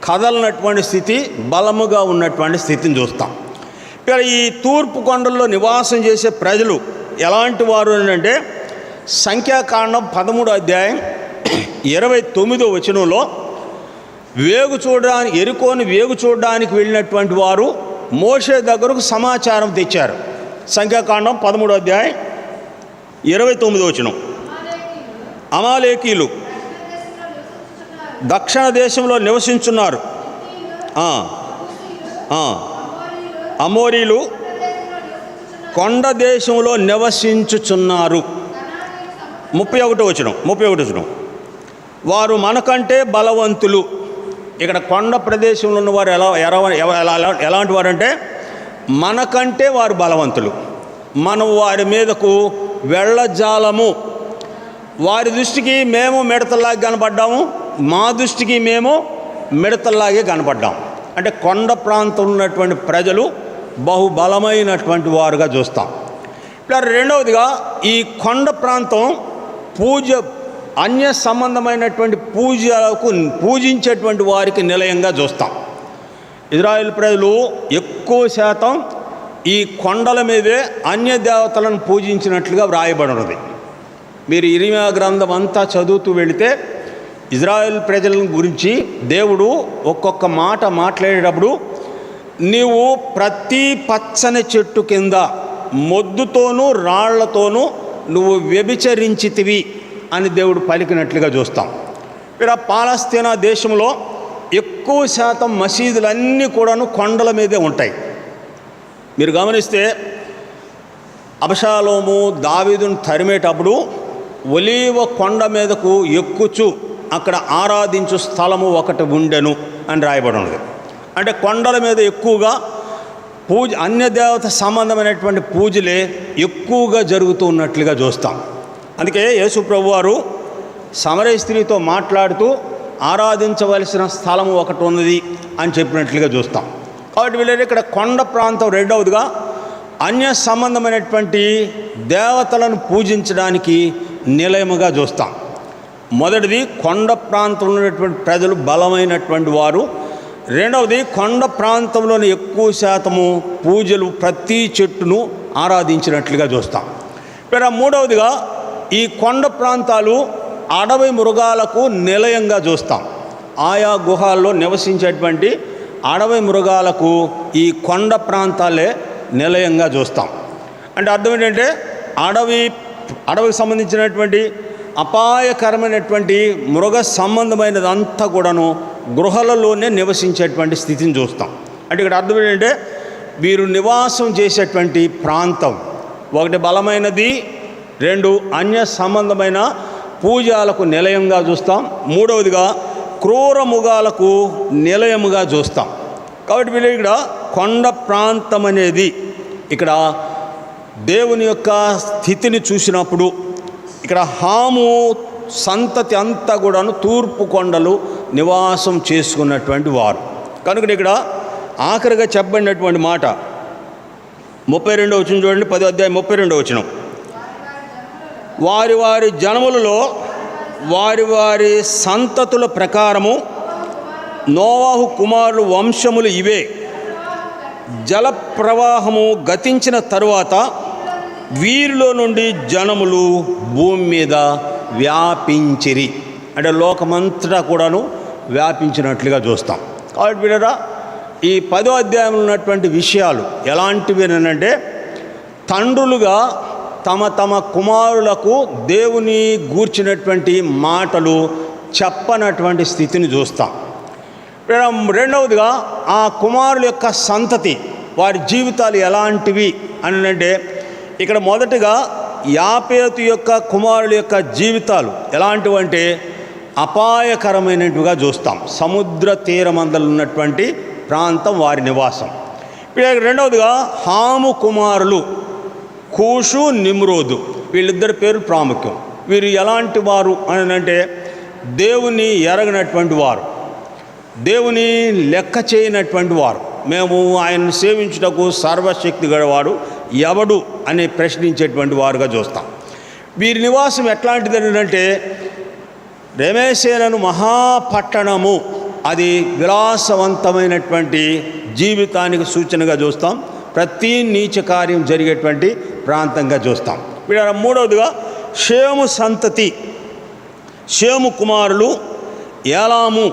కదలనటువంటి స్థితి, బలముగా ఉన్నటువంటి స్థితిని చూస్తాం. ఇక్కడ ఈ తూర్పు కొండల్లో నివాసం చేసే ప్రజలు ఎలాంటి వారు అంటే సంఖ్యాకాండం 13వ అధ్యాయం 29వ వచనంలో ఎరుకోని వేగు చూడడానికి వెళ్ళినటువంటి వారు మోషే దగ్గరకు సమాచారం తెచ్చారు. సంఖ్యాకాండం 13వ అధ్యాయం 29వ వచనం. అమాలేకీలు దక్షిణ దేశంలో నివసించున్నారు, అమోరీలు కొండ దేశంలో నివసించుచున్నారు. 31వ వచనం. వారు మనకంటే బలవంతులు. ఇక్కడ కొండ ప్రదేశంలో ఉన్నవారు ఎలాంటి వారంటే మనకంటే వారు బలవంతులు. మనం వారి మీదకు వెళ్ళజాలము. వారి దృష్టికి మేము మిడతల్లాగే కనపడ్డాము, మా దృష్టికి మేము మిడతల్లాగే కనపడ్డాము. అంటే కొండ ప్రాంతంలో ఉన్నటువంటి ప్రజలు బహుబలమైనటువంటి వారుగా చూస్తాం. ఇప్పుడు రెండవదిగా ఈ కొండ ప్రాంతం అన్య సంబంధమైనటువంటి పూజించేటువంటి వారికి నిలయంగా చూస్తాం. ఇజ్రాయేల్ ప్రజలు ఎక్కువ శాతం ఈ కొండల మీదే అన్య దేవతలను పూజించినట్లుగా వ్రాయబడి ఉన్నది. మీరు ఇర్మీయా గ్రంథం అంతా చదువుతూ వెళితే ఇజ్రాయేల్ ప్రజల గురించి దేవుడు ఒక్కొక్క మాట మాట్లాడేటప్పుడు, నీవు ప్రతి పచ్చని చెట్టు కింద మొద్దుతోనూ రాళ్లతోనూ నువ్వు వ్యభిచరించితివి అని దేవుడు పలికినట్లుగా చూస్తాం. ఇక్కడ పాలస్తీనా దేశంలో ఎక్కువ శాతం మసీదులన్నీ కూడాను కొండల మీదే ఉంటాయి. మీరు గమనిస్తే అబషాలోము దావీదును తరిమేటప్పుడు ఒలీవ కొండ మీదకు ఎక్కుచు అక్కడ ఆరాధించు స్థలము ఒకటి ఉండెను అని రాయబడి ఉన్నది. అంటే కొండల మీద ఎక్కువగా అన్య దేవత సంబంధమైనటువంటి పూజలే ఎక్కువగా జరుగుతూ ఉన్నట్లుగా చూస్తాం. అందుకే యేసు ప్రభువారు సమరయ స్త్రీతో మాట్లాడుతూ ఆరాధించవలసిన స్థలం ఒకటి ఉన్నది అని చెప్పినట్లుగా చూస్తాం. కాబట్టి వీళ్ళు ఇక్కడ కొండ ప్రాంతం రెండవదిగా అన్య సంబంధమైనటువంటి దేవతలను పూజించడానికి నిలయముగా చూస్తాం. మొదటిది కొండ ప్రాంతంలో ఉన్నటువంటి ప్రజలు బలమైనటువంటి వారు. రెండవది కొండ ప్రాంతంలోని ఎక్కువ శాతము పూజలు ప్రతి చెట్టును ఆరాధించినట్లుగా చూస్తాం. ఇక్కడ మూడవదిగా ఈ కొండ ప్రాంతాలు అడవి మృగాలకు నిలయంగా చూస్తాం. ఆయా గుహాల్లో నివసించేటువంటి అడవి మృగాలకు ఈ కొండ ప్రాంతాలే నిలయంగా చూస్తాం. అంటే అర్థం ఏంటంటే అడవికి సంబంధించినటువంటి అపాయకరమైనటువంటి మృగ సంబంధమైనదంతా కూడాను గృహాలలోనే నివసించేటువంటి స్థితిని చూస్తాం. అంటే ఇక్కడ అర్థం ఏంటంటే వీరు నివాసం చేసేటువంటి ప్రాంతం ఒకటి బలమైనది, రెండు అన్య సంబంధమైన పూజలకు నిలయంగా చూస్తాం, మూడవదిగా క్రూర మృగాలకు నిలయముగా చూస్తాం. కాబట్టి వీళ్ళు ఇక్కడ కొండ ప్రాంతం అనేది ఇక్కడ దేవుని యొక్క స్థితిని చూసినప్పుడు ఇక్కడ హాము సంతతి అంతా కూడాను తూర్పు కొండలు నివాసం చేసుకున్నటువంటి వారు. కనుక ఇక్కడ ఆఖరిగా చెప్పబడినటువంటి మాట 32వ వచనం చూడండి, 10వ అధ్యాయం 32వ వచనం. వారి వారి జనములలో వారి వారి సంతతుల ప్రకారము నోవాహు కుమారులు వంశములు ఇవే. జల ప్రవాహము గతించిన తరువాత వీరిలో నుండి జనములు భూమి మీద వ్యాపించిరి. అంటే లోకమంతటా కూడాను వ్యాపించినట్లుగా చూస్తాం. కాబట్టి వీళ్ళరా ఈ 10వ అధ్యాయంలో ఉన్నటువంటి విషయాలు ఎలాంటివి అంటే తండ్రులుగా తమ తమ కుమారులకు దేవుని గూర్చినటువంటి మాటలు చెప్పనటువంటి స్థితిని చూస్తాం. రెండవదిగా ఆ కుమారుల యొక్క సంతతి వారి జీవితాలు ఎలాంటివి అని అంటే ఇక్కడ మొదటిగా యాపేతు యొక్క కుమారుల యొక్క జీవితాలు ఎలాంటివంటే అపాయకరమైనట్టుగా చూస్తాం. సముద్ర తీరమందలు ఉన్నటువంటి ప్రాంతం వారి నివాసం. రెండవదిగా హాము కుమారులు కూషు, నిమ్రోదు, వీళ్ళిద్దరి పేరు ప్రాముఖ్యం. వీరు ఎలాంటి వారు అని అంటే దేవుని ఎరగనటువంటి వారు, దేవుని లెక్క చేయనటువంటి వారు. మేము ఆయన్ని సేవించుటకు సర్వశక్తి గలవాడు ఎవడు అని ప్రశ్నించేటువంటి వారుగా చూస్తాం. వీరి నివాసం ఎట్లాంటిది అంటే రెమేసేనను మహాపట్టణము, అది విలాసవంతమైనటువంటి జీవితానికి సూచనగా చూస్తాం. ప్రతి నీచ కార్యం జరిగేటువంటి ప్రాంతంగా చూస్తాం. మూడవదిగా షేము సంతతి, షేము కుమారులు ఏలాము,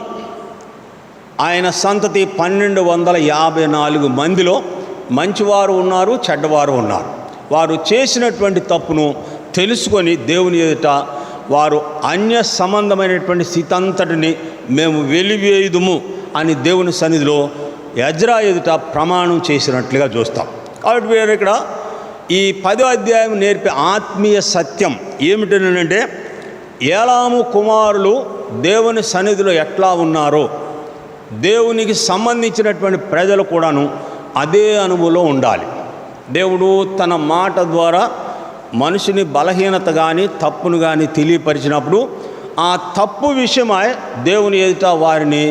ఆయన సంతతి 1254 మందిలో మంచివారు ఉన్నారు, చెడ్డవారు ఉన్నారు. వారు చేసినటువంటి తప్పును తెలుసుకొని దేవుని ఎదుట వారు అన్య సంబంధమైనటువంటి స్థితి అంతటిని మేము వెలివేయుదుము అని దేవుని సన్నిధిలో ఎజ్రా ఎదుట ప్రమాణం చేసినట్లుగా చూస్తాం. కాబట్టి వీరు ఇక్కడ ఈ 10వ అధ్యాయం నేర్పే ఆత్మీయ సత్యం ఏమిటంటే, ఏలాము కుమారులు దేవుని సన్నిధిలో ఎట్లా ఉన్నారో దేవునికి సంబంధించినటువంటి ప్రజలు కూడాను అదే అనుభవంలో ఉండాలి. దేవుడు తన మాట ద్వారా మనిషిని బలహీనత కానీ తప్పును కానీ తెలియపరిచినప్పుడు ఆ తప్పు విషయమై దేవుని ఎదుట వారిని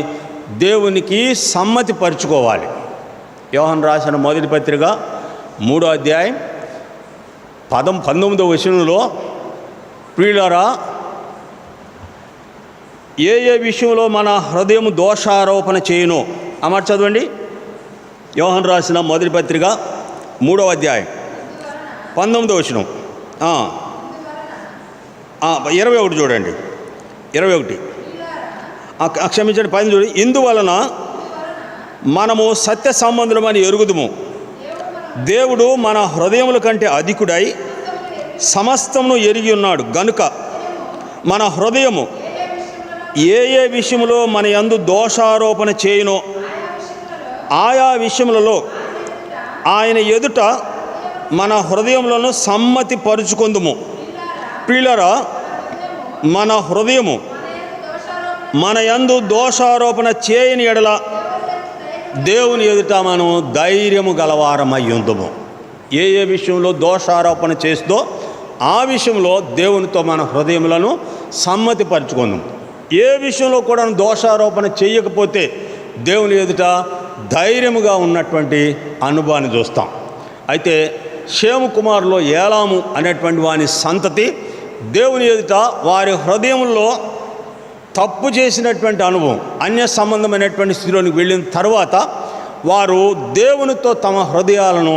దేవునికి సమ్మతి పరుచుకోవాలి. యోహాను రాసిన మొదటి పత్రిక 3వ అధ్యాయం 19వ వచనంలో, ప్రియులారా, ఏ విషయంలో మన హృదయం దోషారోపణ చేయనో, అమాట చదవండి. యోహాను రాసిన మొదటి పత్రిక 3వ అధ్యాయం 19వ వచనం 21 చూడండి. 21 క్షమించండి, 10 చూడండి. ఇందువలన మనము సత్య సంబంధులమని ఎరుగుదుము, దేవుడు మన హృదయముల కంటే అధికుడై సమస్తమును ఎరిగి ఉన్నాడు గనుక మన హృదయము ఏ విషయంలో మన యందు దోషారోపణ చేయునో ఆయా విషయములలో ఆయన ఎదుట మన హృదయములను సమ్మతి పరుచుకొందుము. ప్రియులారా, మన హృదయము మన యందు దోషారోపణ చేయని ఎడల దేవుని ఎదుట మనం ధైర్యము గలవారమై ఉందుము. ఏ విషయంలో దోషారోపణ చేస్తుందో ఆ విషయంలో దేవునితో మన హృదయములను సమ్మతి పరుచుకుందాం. ఏ విషయంలో కూడా దోషారోపణ చేయకపోతే దేవుని ఎదుట ధైర్యముగా ఉన్నటువంటి అనుభవాన్ని చూస్తాం. అయితే షేము కుమారులో ఏలాము అనేటువంటి వాని సంతతి దేవుని ఎదుట వారి హృదయంలో తప్పు చేసినటువంటి అనుభవం, అన్య సంబంధమైనటువంటి స్థితిలోనికి వెళ్ళిన తర్వాత వారు దేవునితో తమ హృదయాలను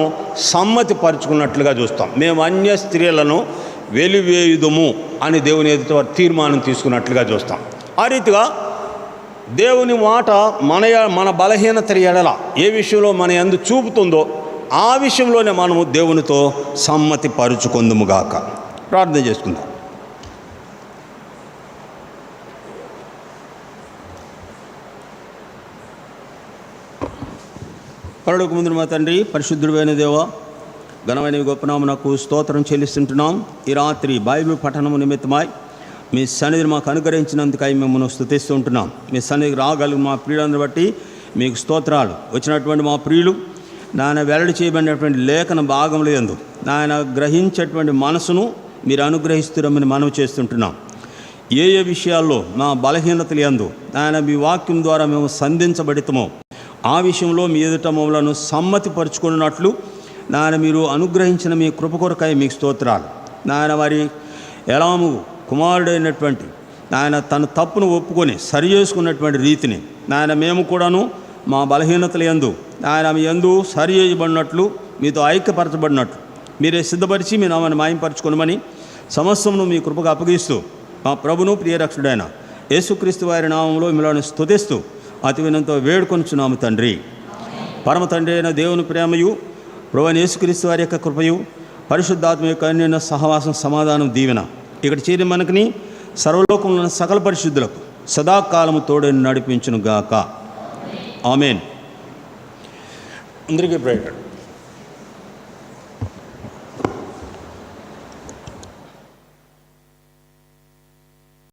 సమ్మతి పరుచుకున్నట్లుగా చూస్తాం. మేము అన్య స్త్రీలను వెలివేయుదుము అని దేవుని ఎదుట వారు తీర్మానం తీసుకున్నట్లుగా చూస్తాం. ఆ రీతిగా దేవుని మాట మన బలహీనత ఎడల ఏ విషయంలో మన యందు చూపుతుందో ఆ విషయంలోనే మనము దేవునితో సమ్మతి పరుచుకుందుముగాక. ప్రార్థన చేసుకుందాం. పరలోక ముందు మా తండ్రి, పరిశుద్ధుడైన దేవ, ఘనమైన గొప్ప నామమునకు స్తోత్రం చెల్లిస్తుంటున్నాం. ఈ రాత్రి బైబిల్ పఠనము నిమిత్తమై మీ సన్నిధిని మాకు అనుగ్రహించినందుకై మిమ్మల్ని స్తుతిస్తూ ఉంటున్నాం. మీ సన్నిధికి రాగలిగిన మా ప్రియులను బట్టి మీకు స్తోత్రాలు. వచ్చినటువంటి మా ప్రియులు నాయన వెల్లడి చేయబడినటువంటి లేఖన భాగములు యందు నాయన గ్రహించేటువంటి మనసును మీరు అనుగ్రహిస్తున్నామని మనవి చేస్తుంటున్నాం. ఏ విషయాల్లో మా బలహీనతలు యందు నాయన మీ వాక్యం ద్వారా మేము సంధించబడితమో ఆ విషయంలో మీ ఎదుట మమ్మలను సమ్మతిపరుచుకున్నట్లు నాయన మీరు అనుగ్రహించిన మీ కృప కొరకై మీకు స్తోత్రాలు. నాయన వారి ఏలాము కుమారుడైనటువంటి నాయన తన తప్పును ఒప్పుకొని సరి చేసుకున్నటువంటి రీతిని నాయన మేము కూడాను మా బలహీనతల యందు నాయన మీ యందు సరి చేయబడినట్లు, మీతో ఐక్యపరచబడినట్లు మీరే సిద్ధపరిచి మీ నామాన్ని మాయంపరచుకొనమని సమస్తమును మీ కృపకు అప్పగిస్తూ మా ప్రభును ప్రియరక్షుడైన యేసుక్రీస్తు వారి నామంలో మిమ్మల్ని స్తుతిస్తూ అతి వినంతో వేడుకొనుచున్నాము తండ్రి. పరమ తండ్రి అయిన దేవుని ప్రేమయు ప్రభువైన యేసుక్రీస్తు వారి యొక్క కృపయు పరిశుద్ధాత్మ యొక్క అన్యోన్య సహవాసం సమాధానం దీవెన ఇక్కడ చేరి మనకుని సర్వలోకంలో సకల పరిశుద్ధులకు సదాకాలము తోడని నడిపించును గాక. ఆమెన్. అందరికీ ప్రేయర్.